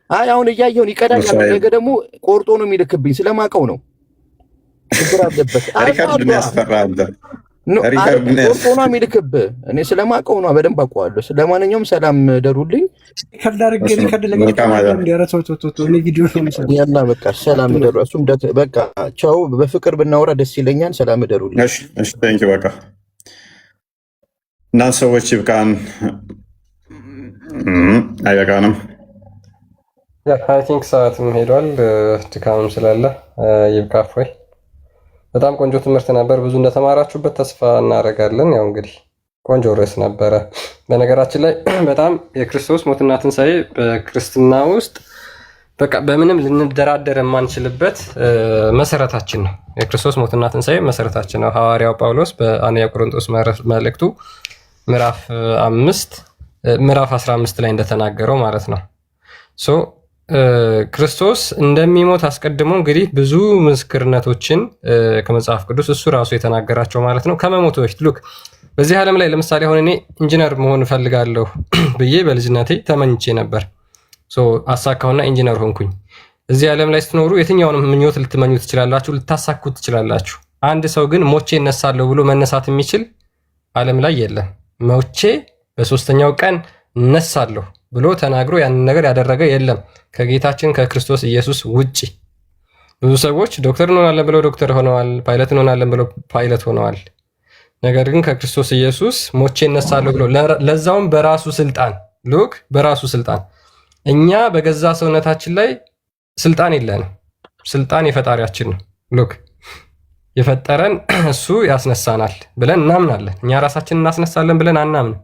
አይ አሁን እያየውን ይቀዳኛል። ነገ ደግሞ ቆርጦ ነው የሚልክብኝ ስለማውቀው ነው። ችግር አለበት ቆርጦና የሚልክብህ እኔ ስለማውቀው ነው። በደንብ አውቀዋለሁ። ስለማንኛውም ሰላም ደሩልኝ። ያላ በቃ ሰላም ደሩ። እሱም በቃ ቻው። በፍቅር ብናወራ ደስ ይለኛል። ሰላም ደሩልኝ። በቃ እና ሰዎች ይብቃን። አይበቃንም። አይ ቲንክ ሰዓትም ሄዷል፣ ድካምም ስላለ ይብቃ። ወይ በጣም ቆንጆ ትምህርት ነበር። ብዙ እንደተማራችሁበት ተስፋ እናደርጋለን። ያው እንግዲህ ቆንጆ ርዕስ ነበረ። በነገራችን ላይ በጣም የክርስቶስ ሞትና ትንሣኤ በክርስትና ውስጥ በቃ በምንም ልንደራደር የማንችልበት መሰረታችን ነው። የክርስቶስ ሞትና ትንሣኤ መሰረታችን ነው። ሐዋርያው ጳውሎስ በአንደኛ ቆሮንቶስ መልእክቱ ምዕራፍ 15 ላይ እንደተናገረው ማለት ነው። ክርስቶስ እንደሚሞት አስቀድሞ እንግዲህ ብዙ ምስክርነቶችን ከመጽሐፍ ቅዱስ እሱ ራሱ የተናገራቸው ማለት ነው። ከመሞቱ በፊት ሉክ በዚህ ዓለም ላይ ለምሳሌ አሁን እኔ ኢንጂነር መሆን እፈልጋለሁ ብዬ በልጅነቴ ተመኝቼ ነበር። አሳካውና ኢንጂነር ሆንኩኝ። እዚህ ዓለም ላይ ስትኖሩ የትኛውንም ምኞት ልትመኙ ትችላላችሁ፣ ልታሳኩ ትችላላችሁ። አንድ ሰው ግን ሞቼ እነሳለሁ ብሎ መነሳት የሚችል ዓለም ላይ የለም። ሞቼ በሶስተኛው ቀን እነሳለሁ ብሎ ተናግሮ ያንን ነገር ያደረገ የለም ከጌታችን ከክርስቶስ ኢየሱስ ውጪ። ብዙ ሰዎች ዶክተር እንሆናለን ብለው ዶክተር ሆነዋል፣ ፓይለት እንሆናለን ብለው ፓይለት ሆነዋል። ነገር ግን ከክርስቶስ ኢየሱስ ሞቼ እነሳለሁ ብሎ ለዛውም በራሱ ስልጣን በራሱ ስልጣን። እኛ በገዛ ሰውነታችን ላይ ስልጣን የለንም። ስልጣን የፈጣሪያችን ነው። የፈጠረን እሱ ያስነሳናል ብለን እናምናለን። እኛ ራሳችን እናስነሳለን ብለን አናምንም።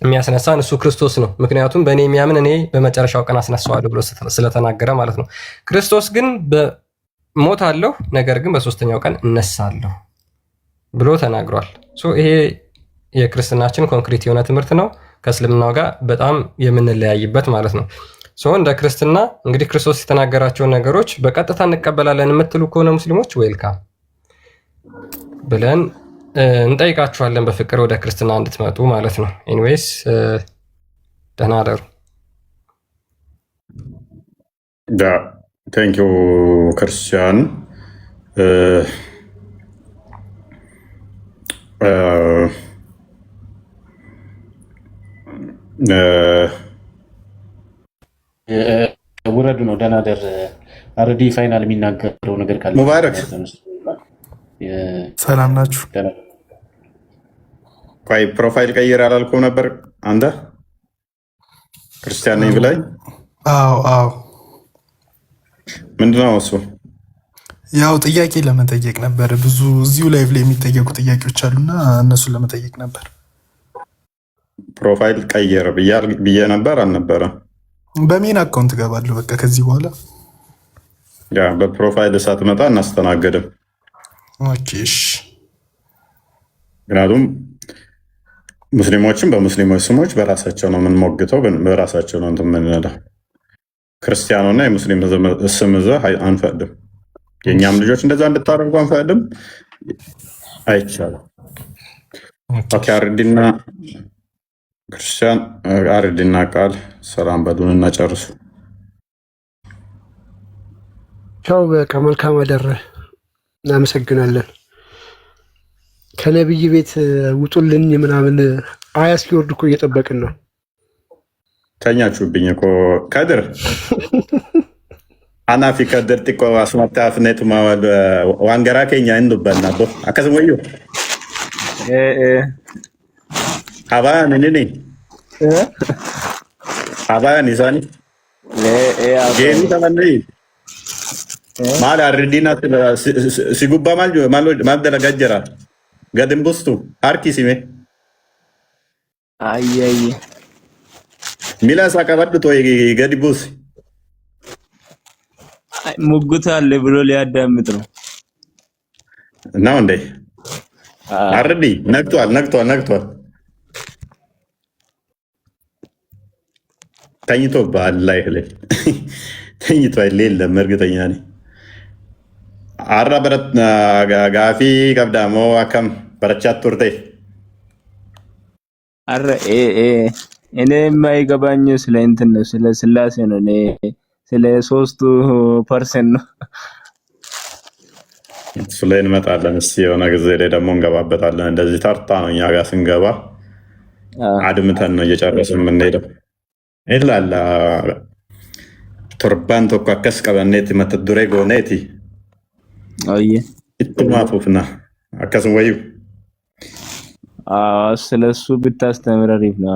የሚያስነሳን እሱ ክርስቶስ ነው። ምክንያቱም በእኔ የሚያምን እኔ በመጨረሻው ቀን አስነሳዋለሁ ብሎ ስለተናገረ ማለት ነው። ክርስቶስ ግን ሞታለሁ፣ ነገር ግን በሶስተኛው ቀን እነሳለሁ ብሎ ተናግሯል። ይሄ የክርስትናችን ኮንክሪት የሆነ ትምህርት ነው። ከእስልምናው ጋር በጣም የምንለያይበት ማለት ነው። እንደ ክርስትና እንግዲህ ክርስቶስ የተናገራቸውን ነገሮች በቀጥታ እንቀበላለን የምትሉ ከሆነ ሙስሊሞች ዌልካም ብለን እንጠይቃችኋለን። በፍቅር ወደ ክርስትና እንድትመጡ ማለት ነው። ኤኒዌይስ ደህና አደሩ። ቴንክ ዩ ክርስቲያን። ውረዱ ነው። ደህና ደር አረዲ ፋይናል የሚናገረው ነገር ካለ ሙባረክ ሰላም ናችሁ? ቆይ ፕሮፋይል ቀይር አላልኩም ነበር አንተ ክርስቲያን ነኝ ብላይ? አዎ ምንድነው እሱ? ያው ጥያቄ ለመጠየቅ ነበር። ብዙ እዚሁ ላይቭ ላይ የሚጠየቁ ጥያቄዎች አሉና እነሱን ለመጠየቅ ነበር። ፕሮፋይል ቀይር ብዬ ነበር አልነበረም? በሜን አካውንት እገባለሁ በቃ ከዚህ በኋላ። ያ በፕሮፋይል ሳትመጣ እናስተናገድም። ኦኬ እሺ። ምክንያቱም ሙስሊሞችን በሙስሊሞች ስሞች በራሳቸው ነው የምንሞግተው፣ በራሳቸው ነው እንትን የምንለው። ክርስቲያኑና የሙስሊም ስም ይዘህ አንፈቅድም። የእኛም ልጆች እንደዛ እንድታደርጉ አንፈቅድም። አይቻልም። ኦኬ አርዲና ክርስቲያን አርዲና ቃል ሰላም በሉን እና ጨርሱ። ቻው። በቃ መልካም አደረ። እናመሰግናለን። ከነብይ ቤት ውጡልኝ ምናምን አያ እስኪወርድ እኮ እየጠበቅን ነው። ተኛችሁብኝ እኮ ከድር አናፊ ከድር ጥቆ አስማታ ፍኔቱ ማወል ዋንገራ ኬኛ እንዱበናቦ አከስም ወዩ ሀባያን እንኒ ሀባያን ይሳኒ ጌሚ ተመነይ ማል አርዲና ሲጉባ ማል ደረጋጀራ ገድም ቡስቱ አርኪ ሲሜ አይ ሚላሳ ቀበድ ቶይ ገዲ ቡስ ሙጉት አለ ብሎ ሊያዳምጥ ነው እንዴ? አርዲ ነግቷል። ተኝቶ ባላይ ህለ ተኝቶ አይደለም እርግጠኛ ነኝ። አራ በረት ጋፊ ቀብዳሞ አከም በረቻት ቱርቴ አረ እኔ የማይገባኝ ስለ እንትን ነው፣ ስለ ስላሴ ነው። እኔ ስለ 3% ነው። እሱ ላይ እንመጣለን። እስኪ የሆነ ጊዜ ላይ ደግሞ እንገባበታለን። እንደዚህ ተርታ ነው እኛ ጋር ስንገባ አድምተን ነው እየጨረስን የምንሄደው። ኢላላ ቶርባን ቶኮ አከስ ቀበኔት መተዱሬ ጎኔቲ አይ ኢትማፉፍና አከስም ወዩ ስለሱ ብታስተምር አሪፍ ነው።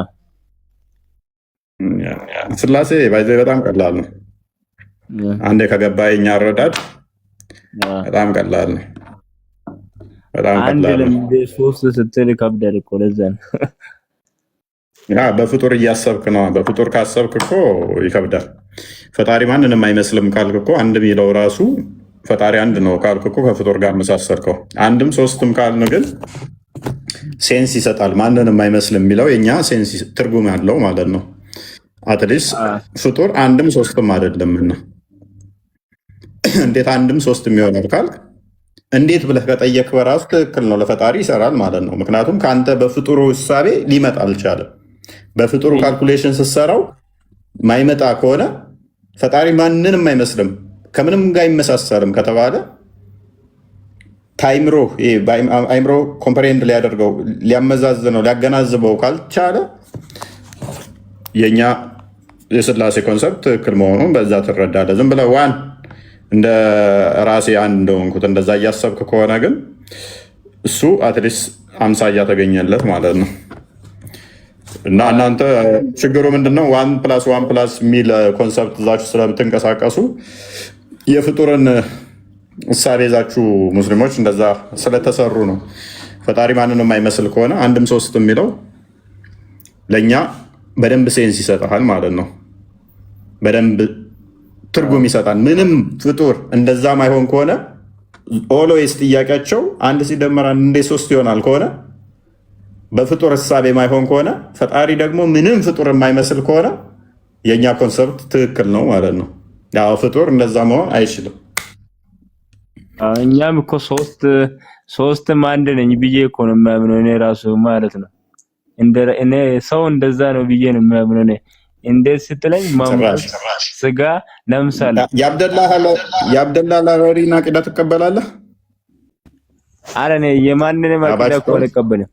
ስላሴ ባይዘ በጣም ቀላል ነው። አንዴ ከገባ የኛ አረዳድ በጣም ቀላል ነው። በጣም ቀላል ነው። አንድ ለሶስት ስትል ከብዳል እኮ ለዛ ነው። በፍጡር እያሰብክ ነው። በፍጡር ካሰብክ እኮ ይከብዳል። ፈጣሪ ማንንም አይመስልም ካልክ እኮ አንድ የሚለው ራሱ ፈጣሪ አንድ ነው ካልክ እኮ ከፍጡር ጋር መሳሰርከው። አንድም ሶስትም ካልን ግን ሴንስ ይሰጣል። ማንንም አይመስልም የሚለው የኛ ሴንስ ትርጉም ያለው ማለት ነው። አትሊስ ፍጡር አንድም ሶስትም አይደለምና እንዴት አንድም ሶስትም ይሆናል ካልክ እንዴት ብለህ ከጠየቅ በራሱ ትክክል ነው። ለፈጣሪ ይሰራል ማለት ነው። ምክንያቱም ከአንተ በፍጡሩ እሳቤ ሊመጣ አልቻለም። በፍጡሩ ካልኩሌሽን ስትሰራው ማይመጣ ከሆነ ፈጣሪ ማንንም አይመስልም ከምንም ጋር አይመሳሰልም ከተባለ ታይምሮ አይምሮ ኮምፕሬንድ ሊያደርገው ሊያመዛዝነው ሊያገናዝበው ካልቻለ የኛ የስላሴ ኮንሰፕት ትክክል መሆኑን በዛ ትረዳለህ። ዝም ብለህ ዋን እንደ ራሴ አንድ እንደሆንኩት እንደዛ እያሰብክ ከሆነ ግን እሱ አትሊስት አምሳያ ተገኘለት ማለት ነው። እና እናንተ ችግሩ ምንድነው? 1+1+ የሚል ኮንሰፕት እዛችሁ ስለምትንቀሳቀሱ የፍጡርን እሳቤ ይዛችሁ ሙስሊሞች እንደዛ ስለተሰሩ ነው። ፈጣሪ ማንንም የማይመስል ከሆነ አንድም ሶስት የሚለው ለእኛ በደንብ ሴንስ ይሰጣል ማለት ነው። በደንብ ትርጉም ይሰጣል። ምንም ፍጡር እንደዛ ማይሆን ከሆነ ኦልዌይስ ጥያቄያቸው አንድ ሲደመር አንድ እንዴት ሶስት ይሆናል ከሆነ በፍጡር እሳቤ ማይሆን ከሆነ ፈጣሪ ደግሞ ምንም ፍጡር የማይመስል ከሆነ የእኛ ኮንሰፕት ትክክል ነው ማለት ነው። ያው ፍጡር እንደዛ መሆን አይችልም። እኛም እኮ ሶስትም አንድ ነኝ ብዬ እኮ ነው የማምነው እኔ ራሱ ማለት ነው። እኔ ሰው እንደዛ ነው ብዬ ነው የማምነው እኔ። እንዴት ስትለኝ ማምጣት ስጋ ለምሳሌ የአብደላ ላረሪን አቂዳ ትቀበላለህ? አረ እኔ የማንንም አቂዳ እኮ አልቀበልም።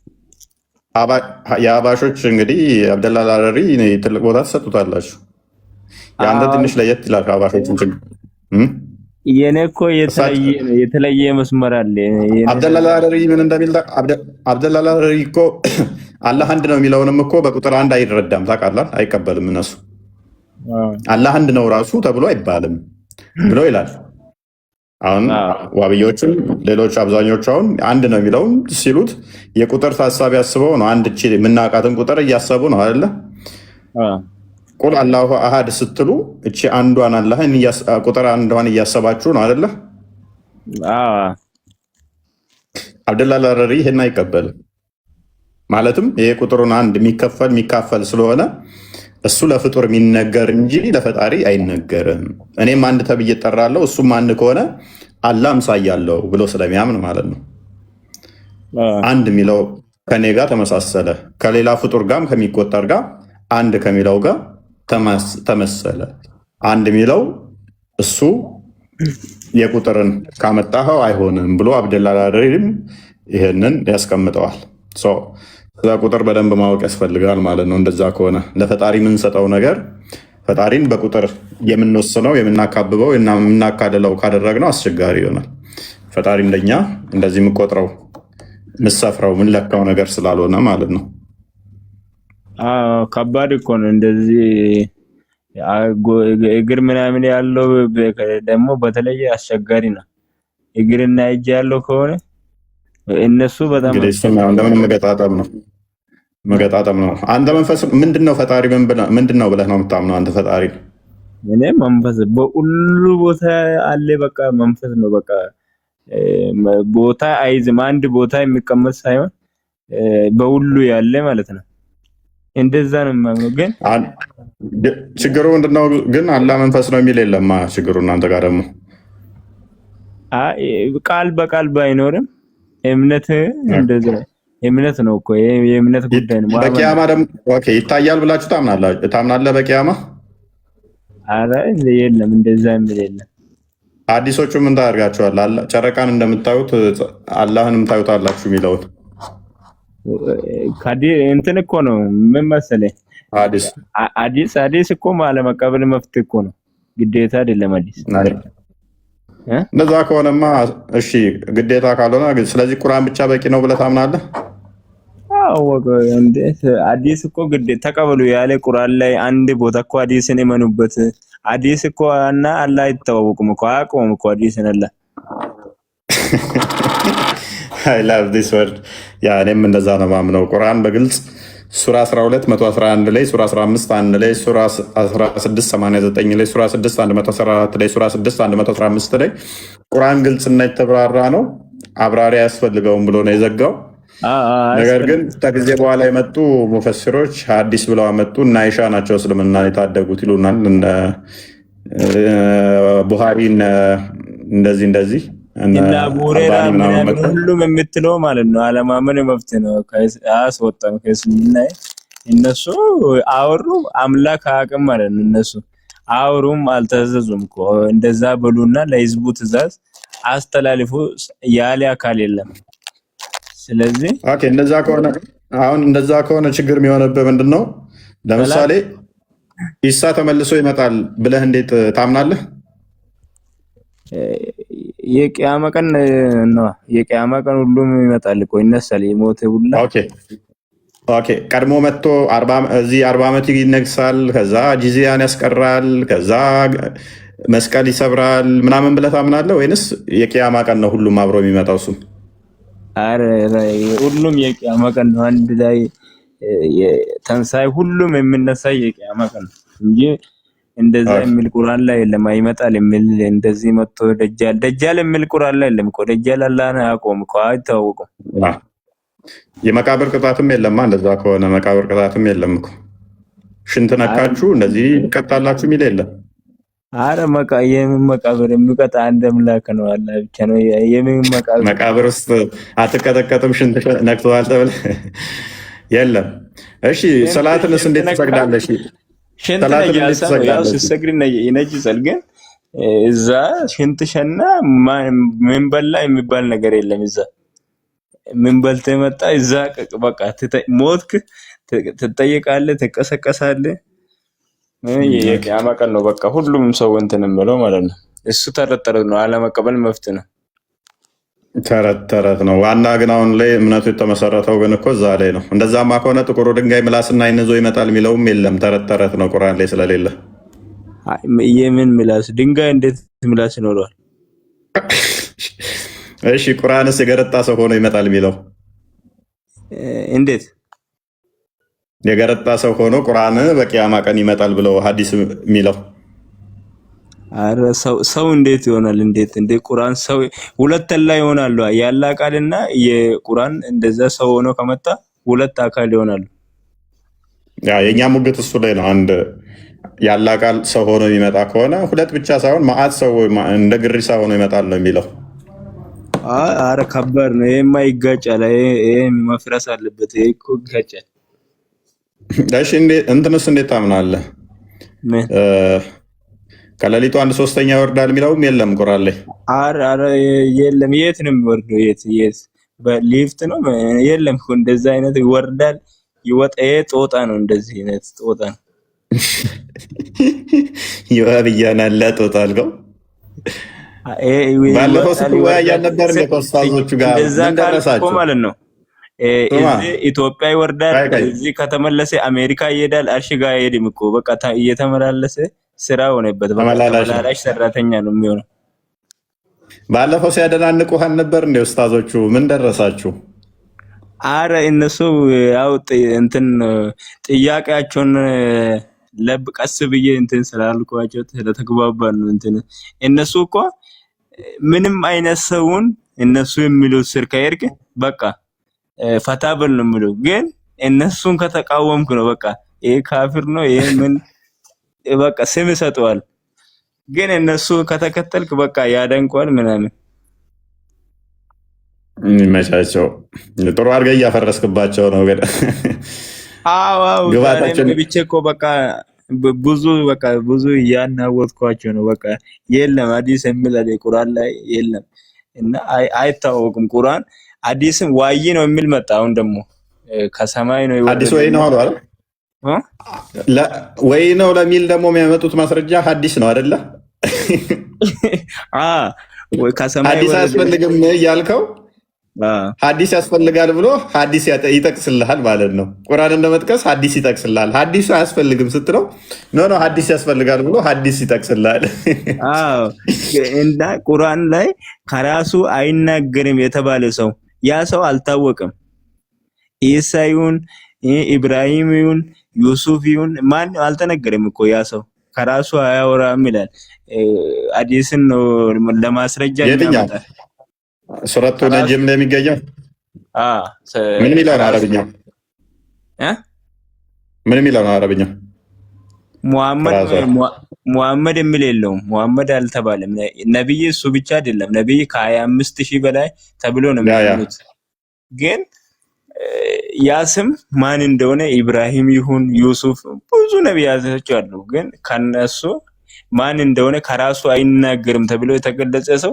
የአባሾች እንግዲህ አብደላ ላረሪ ትልቅ ቦታ ትሰጡታላችሁ። የአንተ ትንሽ ለየት ይላል ከአባሾች ችግር። የኔ እኮ የተለየ መስመር አለ። አብደላ ላረሪ ምን እንደሚል አብደላ ላረሪ እኮ አላህ አንድ ነው የሚለውንም እኮ በቁጥር አንድ አይረዳም። ታውቃለህ? አይቀበልም። እነሱ አላህ አንድ ነው ራሱ ተብሎ አይባልም ብሎ ይላል። አሁን ዋብዮችም ሌሎች አብዛኞቹ አሁን አንድ ነው የሚለውን ሲሉት የቁጥር ታሳቢ ያስበው ነው። አንድ እቺ የምናውቃትን ቁጥር እያሰቡ ነው አይደለ? ቁል አላሁ አሃድ ስትሉ እቺ አንዷን አላህን ቁጥር አንዷን እያሰባችሁ ነው አይደለ? አብደላ ላረሪ ይሄን አይቀበልም። ማለትም ይሄ ቁጥሩን አንድ የሚካፈል ስለሆነ እሱ ለፍጡር የሚነገር እንጂ ለፈጣሪ አይነገርም። እኔም አንድ ተብዬ እጠራለሁ እሱም አንድ ከሆነ አላህ አምሳያ አለው ብሎ ስለሚያምን ማለት ነው። አንድ የሚለው ከኔ ጋር ተመሳሰለ፣ ከሌላ ፍጡር ጋርም ከሚቆጠር ጋር አንድ ከሚለው ጋር ተመሰለ። አንድ የሚለው እሱ የቁጥርን ካመጣኸው አይሆንም ብሎ አብደላ ላረሪም ይሄንን ያስቀምጠዋል። ስለ ቁጥር በደንብ ማወቅ ያስፈልጋል ማለት ነው። እንደዛ ከሆነ ለፈጣሪ የምንሰጠው ነገር ፈጣሪን በቁጥር የምንወስነው የምናካብበው እና የምናካልለው ካደረግነው አስቸጋሪ ይሆናል። ፈጣሪ እንደኛ እንደዚህ የምቆጥረው ምሰፍረው ምንለካው ነገር ስላልሆነ ማለት ነው። ከባድ እኮ ነው እንደዚህ እግር ምናምን ያለው ደግሞ በተለየ አስቸጋሪ ነው። እግርና እጅ ያለው ከሆነ እነሱ በጣም እንግዲህ እንደምን መገጣጠም ነው። አንተ መንፈስ ምንድነው? ፈጣሪ ምንድነው ብለህ ነው የምታምነው? አንተ ፈጣሪ እኔ መንፈስ በሁሉ ቦታ አለ። በቃ መንፈስ ነው። በቃ ቦታ አይዝም። አንድ ቦታ የሚቀመጥ ሳይሆን በሁሉ ያለ ማለት ነው። እንደዛ ነው የማምነው። ግን ችግሩ ምንድነው? ግን አላህ መንፈስ ነው የሚል የለም። ችግሩ እናንተ ጋር ደግሞ ቃል በቃል ባይኖርም እምነት እንደዛ እምነት ነው እኮ የእምነት ጉዳይ ነው። በቂያማ ደግሞ ኦኬ ይታያል ብላችሁ ታምናለህ? በቂያማ አረ የለም፣ እንደዛ የሚል የለም። አዲሶቹ ምን ታደርጋችኋል? ጨረቃን እንደምታዩት አላህንም ታዩታላችሁ የሚለውን እንትን እኮ ነው። ምን መሰለህ አዲስ እኮ አለመቀበል መፍትሄ እኮ ነው፣ ግዴታ አይደለም። አዲስ እንደዛ ከሆነማ እሺ፣ ግዴታ ካልሆነ ስለዚህ ቁርአን ብቻ በቂ ነው ብለህ ታምናለህ? አዲስ እኮ ግዴታ ተቀበሉ ያለ ቁርአን ላይ አንድ ቦታ እኮ አዲስን እመኑበት። አዲስ እኮ እና አላህ አይተዋወቁም እኮ አያውቁም እኮ አዲስን አላህ I love this word። ያ እኔም እንደዛ ነው ማምነው። ቁርአን በግልጽ ሱራ 12 111 ላይ፣ ሱራ 15 1 ላይ፣ ሱራ 16 89 ላይ፣ ሱራ 6 114 ላይ፣ ሱራ 6 115 ላይ ቁርአን ግልጽና የተብራራ ነው፣ አብራሪ አያስፈልገውም ብሎ ነው የዘጋው። ነገር ግን ከጊዜ በኋላ የመጡ ሙፈሲሮች ሐዲስ ብለው አመጡ እና አይሻ ናቸው እስልምና የታደጉት ይሉናል። እነ ቡሃሪ እንደዚህ እና ቡሬራ ሁሉም የምትለው ማለት ነው። አለማመን መፍትሄ ነው፣ አያስወጣም ከእስልምና። እነሱ አወሩ አምላክ አቅም ማለት ነው። እነሱ አወሩም አልተዘዙም እኮ እንደዛ በሉና ለህዝቡ ትእዛዝ አስተላልፉ ያለ አካል የለም። ስለዚህ ኦኬ እንደዛ ከሆነ ችግር የሚሆንብህ ምንድን ነው? ለምሳሌ ኢሳ ተመልሶ ይመጣል ብለህ እንዴት ታምናለህ? የቂያማ ቀን ነው። የቂያማ ቀን ሁሉም ይመጣል እኮ ይነሳል፣ የሞተ ሁላ። ኦኬ ቀድሞ መጥቶ እዚህ 40 ዓመት ይነግሳል፣ ከዛ ጂዚያን ያስቀራል፣ ከዛ መስቀል ይሰብራል ምናምን ብለህ ታምናለህ? ወይንስ የቂያማ ቀን ነው ሁሉም አብሮ የሚመጣው? እሱ አረ ሁሉም የቂያማ ቀን ነው። አንድ ላይ ተንሳይ ሁሉም የምነሳ የቂያማ ቀን ነው እንጂ እንደዛ የሚል ቁርአን ላይ የለም። አይመጣል የሚል እንደዚህ መጥቶ ደጃል የሚል ቁርአን ላይ የለም እኮ። ደጃል አላህን አያውቀውም እኮ፣ አይታወቁም። የመቃብር ቅጣትም የለማ። እንደዛ ከሆነ መቃብር ቅጣትም የለም እኮ። ሽንት ነካችሁ እንደዚህ ይቀጣላችሁ የሚል የለም። አረ የምን መቃብር የሚቀጣ አንድ አምላክ ነው፣ አላህ ብቻ ነው። የምን መቃብር ውስጥ አትቀጠቀጥም ሽንት ነክተዋል ተብለህ የለም። እሺ ሰላትንስ እንዴት ትሰግዳለሽ? ሽንት ያው ሲሰግድ ይነጅሳል። ግን እዛ ሽንት ሸና ምን በላ የሚባል ነገር የለም። እዛ ምን በልተህ መጣ እዛ በቃ ሞትክ፣ ትጠየቃለህ፣ ትቀሰቀሳለህ። የቂያማ ቀን ነው በቃ ሁሉም ሰው እንትን የሚለው ማለት ነው። እሱ ተረት ነው፣ አለመቀበል መፍትሄ ነው። ተረት ነው ዋና። ግን አሁን ላይ እምነቱ የተመሰረተው ግን እኮ እዛ ላይ ነው። እንደዛማ ከሆነ ጥቁሩ ድንጋይ ምላስና አይን ይዞ ይመጣል የሚለውም የለም። ተረት ነው ቁርአን ላይ ስለሌለ። የምን ምላስ? ድንጋይ እንዴት ምላስ ይኖረዋል? እሺ ቁርአንስ የገረጣ ሰው ሆኖ ይመጣል የሚለው እንዴት? የገረጣ ሰው ሆኖ ቁርአን በቂያማ ቀን ይመጣል ብለው ሐዲስ የሚለው አረ ሰው እንዴት ይሆናል? እንዴት ቁርአን ሰው ሁለት ላይ ይሆናሉ። ያለ ቃልና የቁርአን እንደዛ ሰው ሆኖ ከመጣ ሁለት አካል ይሆናሉ። የኛ ሙግት እሱ ላይ ነው። አንድ ያለ ቃል ሰው ሆኖ የሚመጣ ከሆነ ሁለት ብቻ ሳይሆን ማአት ሰው እንደ ግሪሳ ሆኖ ይመጣል ነው የሚለው። አረ ከባድ ነው። ይሄማ ይጋጫል። ይሄ መፍረስ አለበት። ይሄ እኮ ይጋጫል። እሺ እንትንስ እንዴት ታምናለህ? ከሌሊቱ 1/3 ይወርዳል የሚለውም የለም ቁርአን ላይ። አረ የለም። የት ነው የሚወርደው? የት በሊፍት ነው? የለም እኮ እንደዛ አይነት ይወርዳል ይወጣ። ጦጣ ነው፣ እንደዚህ አይነት ጦጣ ነው። ይወብያናል ጦጣ አልከው። ባለፈው ስትወያያ ነበር ከኡስታዞቹ ጋር ምን ደረሳችሁ ማለት ነው። እዚህ ኢትዮጵያ ይወርዳል፣ እዚህ ከተመለሰ አሜሪካ ይሄዳል። አርሽ ጋር አይሄድም እኮ በቃ እየተመላለሰ ስራ ሆነበት። በቃ ተመላላሽ ሰራተኛ ነው የሚሆነው። ባለፈው ሲያደናንቁህ ነበር እንደ ኡስታዞቹ ምን ደረሳችሁ? አረ እነሱ ያው እንትን ጥያቄያቸውን ቀስ ብዬ እንትን ስላልኳቸው ስለተግባባን ነው። እንትን እነሱ እኮ ምንም አይነት ሰውን እነሱ የሚሉት ስር ከሄድክ በቃ ፈታ በል ነው የሚሉት። ግን እነሱን ከተቃወምክ ነው በቃ ይሄ ካፊር ነው ይሄ ምን በቃ ስም ይሰጠዋል። ግን እነሱ ከተከተልክ በቃ ያደንቋል ምናምን። ይመቻቸው። ጥሩ አድርገህ እያፈረስክባቸው ነው። ግን አዎ ግባታችን ብቻ እኮ በቃ ብዙ እያናወጥኳቸው ነው። በቃ የለም አዲስ የሚል ቁርአን ላይ የለም እና አይታወቅም። ቁርአን አዲስም ዋይ ነው የሚል መጣ። አሁን ደግሞ ከሰማይ ነው ይወጣ አዲስ ወይ ነው አሉ አይደል? ወይ ነው ለሚል ደግሞ የሚያመጡት ማስረጃ ሐዲስ ነው አይደለ? ወይ ከሰማይ ሐዲስ አያስፈልግም እያልከው ሐዲስ ያስፈልጋል ብሎ ሐዲስ ይጠቅስልሃል ማለት ነው። ቁርአን እንደመጥቀስ ሐዲስ ይጠቅስልሃል። ሐዲሱ አያስፈልግም ስትለው ኖ ሐዲስ ያስፈልጋል ብሎ ሐዲስ ይጠቅስልሃል። እና ቁርአን ላይ ከራሱ አይናገርም የተባለ ሰው ያ ሰው አልታወቅም። ኢሳ ይሁን ኢብራሂም ይሁን ዩሱፍ ይሁን ማን አልተነገረም እኮ ያ ሰው ከራሱ አያወራም ይላል። ሐዲስን ነው ለማስረጃ ያመጣል። ሱረቱ ነጅም ላይ የሚገኘው ምን የሚለው ነው? አረብኛ ምን የሚለው ነው? አረብኛ ሙሐመድ የሚል የለውም። ሙሐመድ አልተባለም። ነብይ እሱ ብቻ አይደለም። ነብይ ከ25,000 በላይ ተብሎ ነው የሚሉት። ግን ያ ስም ማን እንደሆነ ኢብራሂም ይሁን ዩሱፍ ብዙ ነብያቶች አሉ። ግን ከነሱ ማን እንደሆነ ከራሱ አይናገርም ተብሎ የተገለጸ ሰው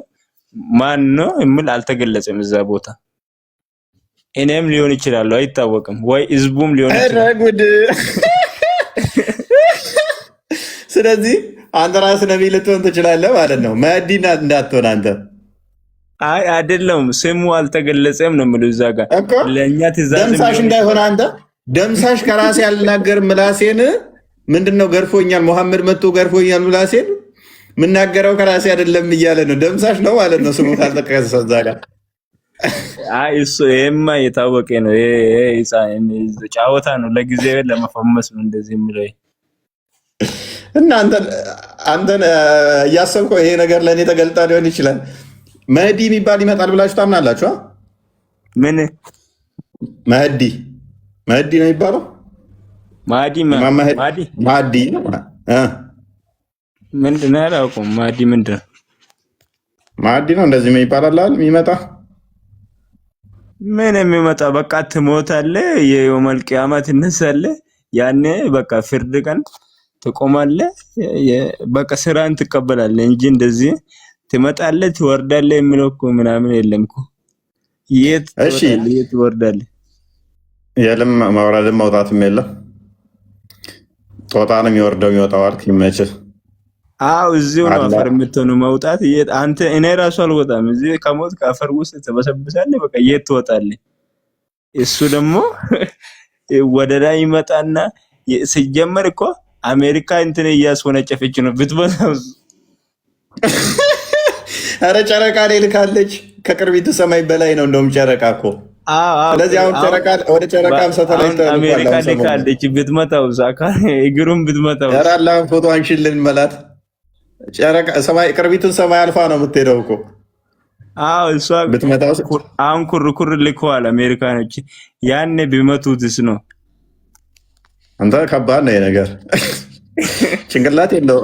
ማን ነው የሚል አልተገለጸም እዛ ቦታ። እኔም ሊሆን ይችላል አይታወቅም፣ ወይ ህዝቡም ሊሆን ይችላል። ስለዚህ አንተ ራስህ ነብይ ልትሆን ትችላለህ ማለት ነው። መዲና እንዳትሆን አንተ አይደለም ስሙ አልተገለጸም ነው የሚለው እዛ ጋር ለኛ ትእዛዝ ደምሳሽ እንዳይሆን አንተ ደምሳሽ ከራሴ ያልናገር ምላሴን ምንድነው ገርፎኛል፣ መሐመድ መጥቶ ገርፎኛል ምላሴን ምናገረው ከራሴ አይደለም እያለ ነው። ደምሳሽ ነው ማለት ነው ስሙ ካልተቀሰሰ እዛ ጋር። እሱ ይሄማ የታወቀ ነው። ይሄ ጫወታ ነው፣ ለጊዜው ለመፈመስ ነው እንደዚህ የሚለው። እና አንተን እያሰብከው ይሄ ነገር ለእኔ ተገልጣ ሊሆን ይችላል። መህዲ የሚባል ይመጣል ብላችሁ ታምናላችሁ? ምን መህዲ ነው የሚባለው? ማዲ ምንድን ነው ያላውቅም። ማዲ ምንድን ነው? ማዲ ነው እንደዚህ ይባላል የሚመጣ ምን የሚመጣ በቃ ትሞታለህ፣ የየውመል ቂያማ ትነሳለህ። ያኔ በቃ ፍርድ ቀን ትቆማለህ። በቃ ስራን ትቀበላለህ እንጂ እንደዚህ ትመጣለህ ትወርዳለህ የሚለው እኮ ምናምን የለም እኮ። የት ትወርዳለህ? የለም ማውረድም መውጣትም የለም። ጦጣ ነው የሚወርደው የሚወጣው አልክ። ይመችህ። እዚሁ ነው አፈር የምትሆነው። መውጣት አንተ እኔ ራሱ አልወጣም። እዚህ ከሞት ከአፈር ውስጥ ተበሰብሳለህ። በቃ የት ትወጣለህ? እሱ ደግሞ ወደ ላይ ይመጣና ሲጀመር እኮ አሜሪካ እንትን እያስወነጨፈች ነው ብትበላው። ኧረ ጨረቃ ላይ ልካለች። ከቅርቢቱ ሰማይ በላይ ነው እንደውም ጨረቃ እኮ። ስለዚህ አሁን ጨረቃ ወደ ጨረቃም ሳተላይት አሜሪካ ልካለች። ብትመታው ዛካ እግሩን ብትመታው ያራላን ፎቶ አንሽልን መላት ጨረቃ ሰማይ ቅርቢቱን ሰማይ አልፋ ነው የምትሄደው እኮ። እሷ ብትመታው አሁን ኩርኩር ልከዋል አሜሪካኖች። ያኔ ቢመቱትስ ነው። አንተ ከባድ ነው ነገር። ጭንቅላት የለው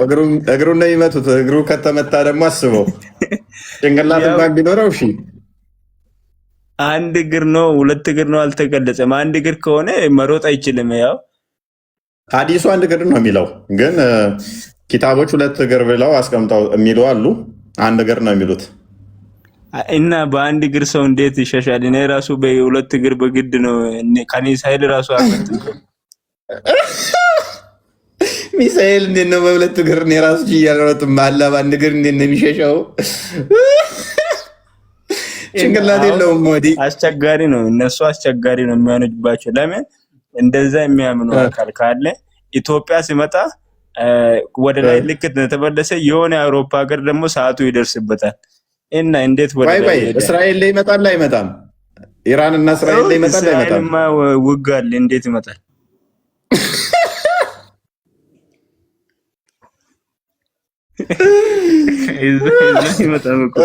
እግሩን ነው የሚመቱት። እግሩ ከተመታ ደግሞ አስበው ጭንቅላት እንኳን ቢኖረው እሺ፣ አንድ እግር ነው ሁለት እግር ነው አልተገለጸም። አንድ እግር ከሆነ መሮጥ አይችልም። ያው ሐዲሱ አንድ እግር ነው የሚለው፣ ግን ኪታቦች ሁለት እግር ብለው አስቀምጠው የሚሉ አሉ። አንድ እግር ነው የሚሉት። እና በአንድ እግር ሰው እንዴት ይሸሻል? እኔ ራሱ በሁለት እግር በግድ ነው ከሚሳኤል ራሱ አመጥ ሚሳኤል እንዴት ነው በሁለት እግር ነው ራሱ እያለሮጥ ማላ በአንድ እግር እንዴት ነው የሚሸሻው? ጭንቅላት የለውም። ወዲህ አስቸጋሪ ነው። እነሱ አስቸጋሪ ነው የሚያነጅባቸው። ለምን እንደዛ የሚያምኑ አካል ካለ ኢትዮጵያ ሲመጣ ወደ ላይ ልክ ተመለሰ የሆነ አውሮፓ ሀገር ደግሞ ሰዓቱ ይደርስበታል እና እንዴት ወደ ላይ እስራኤል ላይ ይመጣል አይመጣም? ኢራን እና እስራኤል ላይ ይመጣል አይመጣም? ውጋል እንዴት ይመጣል?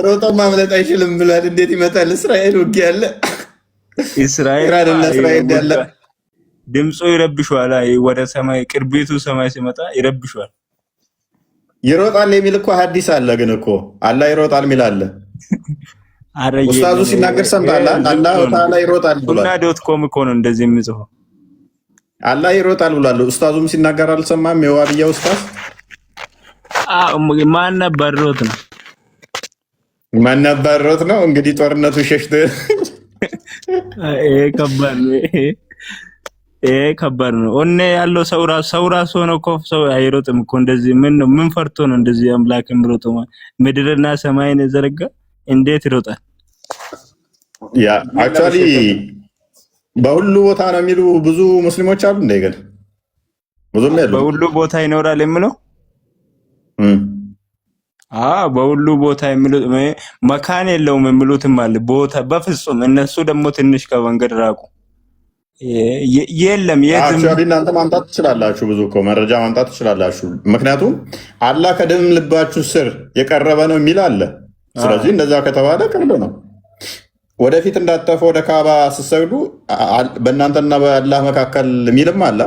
ሮጦ ማምለጥ አይችልም ብሏል። እንዴት ይመጣል? እስራኤል ውጊያ አለ። ኢራን እና እስራኤል ያለ ድምፁ ይረብሻል። ወደ ሰማይ ቅርቢቱ ሰማይ ሲመጣ ይረብሻል። ይሮጣል የሚል እኮ ሐዲስ አለ። ግን እኮ አላህ ይሮጣል የሚል አለ። ኡስታዙ ሲናገር ሰምታላ። አላህ ተዓላ ይሮጣል ብሏል። እና .com እኮ ነው እንደዚህ የሚጽፈው። አላህ ይሮጣል ብሏል። ኡስታዙም ሲናገር አልሰማም? የዋብያ ኡስታዝ ማን ነበሮት ነው? ማን ነበሮት ነው? እንግዲህ ጦርነቱ ሸሽቶ ከባድ ነው። ኦኔ ያለው ሰው ራሱ ሆኖ እኮ ሰው አይሮጥም እኮ እንደዚህ። ምን ፈርቶ ነው እንደዚህ አምላክ ምሮጥ? ምድርና ሰማይን ዘረጋ እንዴት ይሮጣል? ያ አክቹአሊ በሁሉ ቦታ ነው የሚሉ ብዙ ሙስሊሞች አሉ። እንደገና ብዙም ያሉ በሁሉ ቦታ ይኖራል የምለው በሁሉ ቦታ የሚሉት መካን የለውም የሚሉትም አለ። ቦታ በፍጹም እነሱ ደግሞ ትንሽ ከመንገድ ራቁ። የለም አክቹአሊ እናንተ ማምጣት ትችላላችሁ፣ ብዙ እኮ መረጃ ማምጣት ትችላላችሁ። ምክንያቱም አላህ ከደም ልባችሁ ስር የቀረበ ነው የሚል አለ። ስለዚህ እንደዛ ከተባለ ቅርብ ነው። ወደፊት እንዳጠፈ ወደ ካባ ስትሰግዱ በእናንተና በአላህ መካከል የሚልም አለ።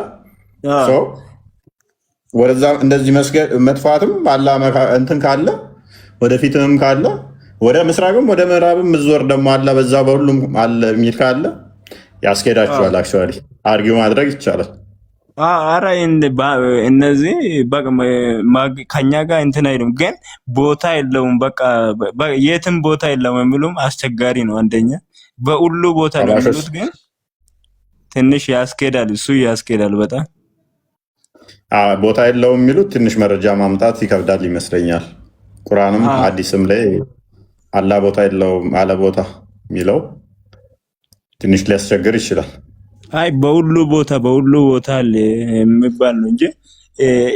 ወደዛ እንደዚህ መስገድ መጥፋትም አላህ እንትን ካለ ወደፊትም ካለ ወደ ምስራቅም ወደ ምዕራብም ምዞር ደግሞ አለ በዛ በሁሉም አለ የሚል ካለ ያስኬዳችኋል። አክቹአሊ አርጊው ማድረግ ይቻላል። አረ እነዚህ ከኛ ጋር እንትን አይሉም፣ ግን ቦታ የለውም። በቃ የትም ቦታ የለውም የሚሉም አስቸጋሪ ነው። አንደኛ በሁሉ ቦታ ነው የሚሉት፣ ግን ትንሽ ያስኬዳል። እሱ ያስኬዳል በጣም ቦታ የለውም የሚሉት ትንሽ መረጃ ማምጣት ይከብዳል ይመስለኛል። ቁርአንም ሐዲስም ላይ አላህ ቦታ የለውም አለ ቦታ የሚለው ትንሽ ሊያስቸግር ይችላል። አይ በሁሉ ቦታ አለ የሚባል ነው እንጂ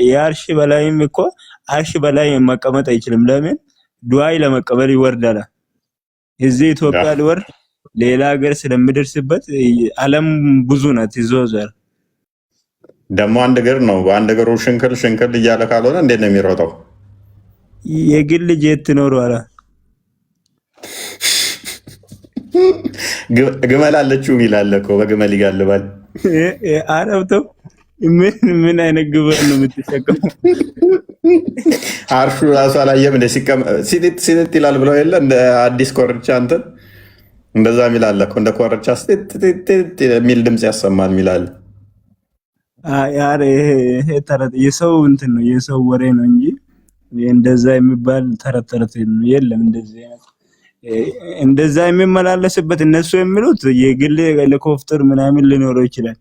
የአርሽ በላይም እኮ አርሽ በላይ መቀመጥ አይችልም። ለምን? ዱዓይ ለመቀበል ይወርዳል። እዚህ ኢትዮጵያ ሊወርድ ሌላ ሀገር ስለሚደርስበት ዓለም ብዙ ናት ይዞዛል። ደግሞ አንድ እግር ነው። በአንድ እግሩ ሽንክል እያለ ካልሆነ እንዴት ነው የሚሮጠው? የግል ጄት ኖሮ አላ ግመል አለችው ይላል እኮ በግመል ይጋልባል። አረብተው ምን አይነት ግመል ነው የምትሸከመው? አርሹ ራሱ አላየም እንደ ሲጥ ይላል ብለው የለ እንደ አዲስ ኮርቻ እንትን እንደዛ የሚል አለ እኮ እንደ ኮርቻ የሚል ድምፅ ያሰማል የሚል አለ። ይሄ ተረት የሰው እንትን ነው የሰው ወሬ ነው እንጂ እንደዛ የሚባል ተረት የለም። እንደዛ የሚመላለስበት እነሱ የሚሉት የግል ሄሊኮፕተር ምናምን ሊኖረው ይችላል።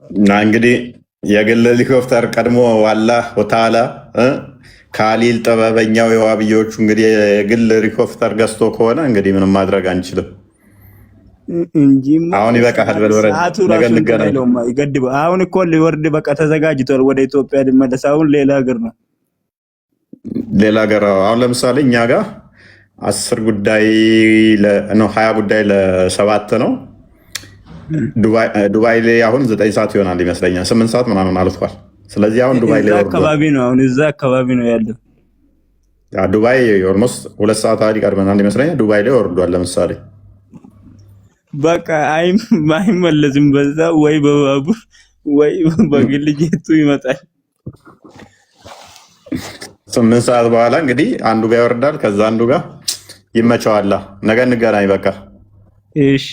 እና እንግዲህ የግል ሄሊኮፕተር ቀድሞ አላህ ወተዓላ ካሊል ጥበበኛው የዋብዮቹ እንግዲህ የግል ሄሊኮፕተር ገዝቶ ከሆነ እንግዲህ ምንም ማድረግ አንችልም። አሁን ይበቃል። በልወረ ነገር እንገናኝ። አሁን እኮ ሊወርድ በቃ ተዘጋጅቷል። ወደ ኢትዮጵያ ሊመለስ አሁን ሌላ ሀገር ነው። ሌላ ሀገር አሁን ለምሳሌ እኛ ጋር 10 ጉዳይ ነው 20 ጉዳይ ለ7 ነው። ዱባይ ላይ አሁን 9 ሰዓት ይሆናል ይመስለኛል። 8 ሰዓት ምናምን አልፏል። ስለዚህ አሁን ዱባይ ላይ አካባቢ ነው አሁን እዛ አካባቢ ነው ያለው። ዱባይ ኦልሞስት 2 ሰዓት አይደል ይቀርበናል ይመስለኛል። ዱባይ ላይ ወርዷል ለምሳሌ በቃ አይመለስም። በዛ ወይ በባቡር ወይ በግል ጄቱ ይመጣል። 8 ሰዓት በኋላ እንግዲህ አንዱ ጋር ይወርዳል፣ ከዛ አንዱ ጋር ይመቸዋል። ነገ እንገናኝ በቃ። እሺ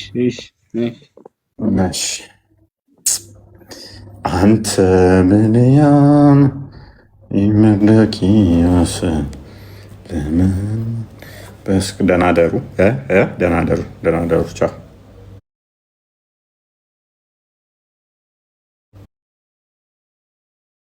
አንተ ምንያም ይመለኪያስ ለምን በስክ ደናደሩ ቻው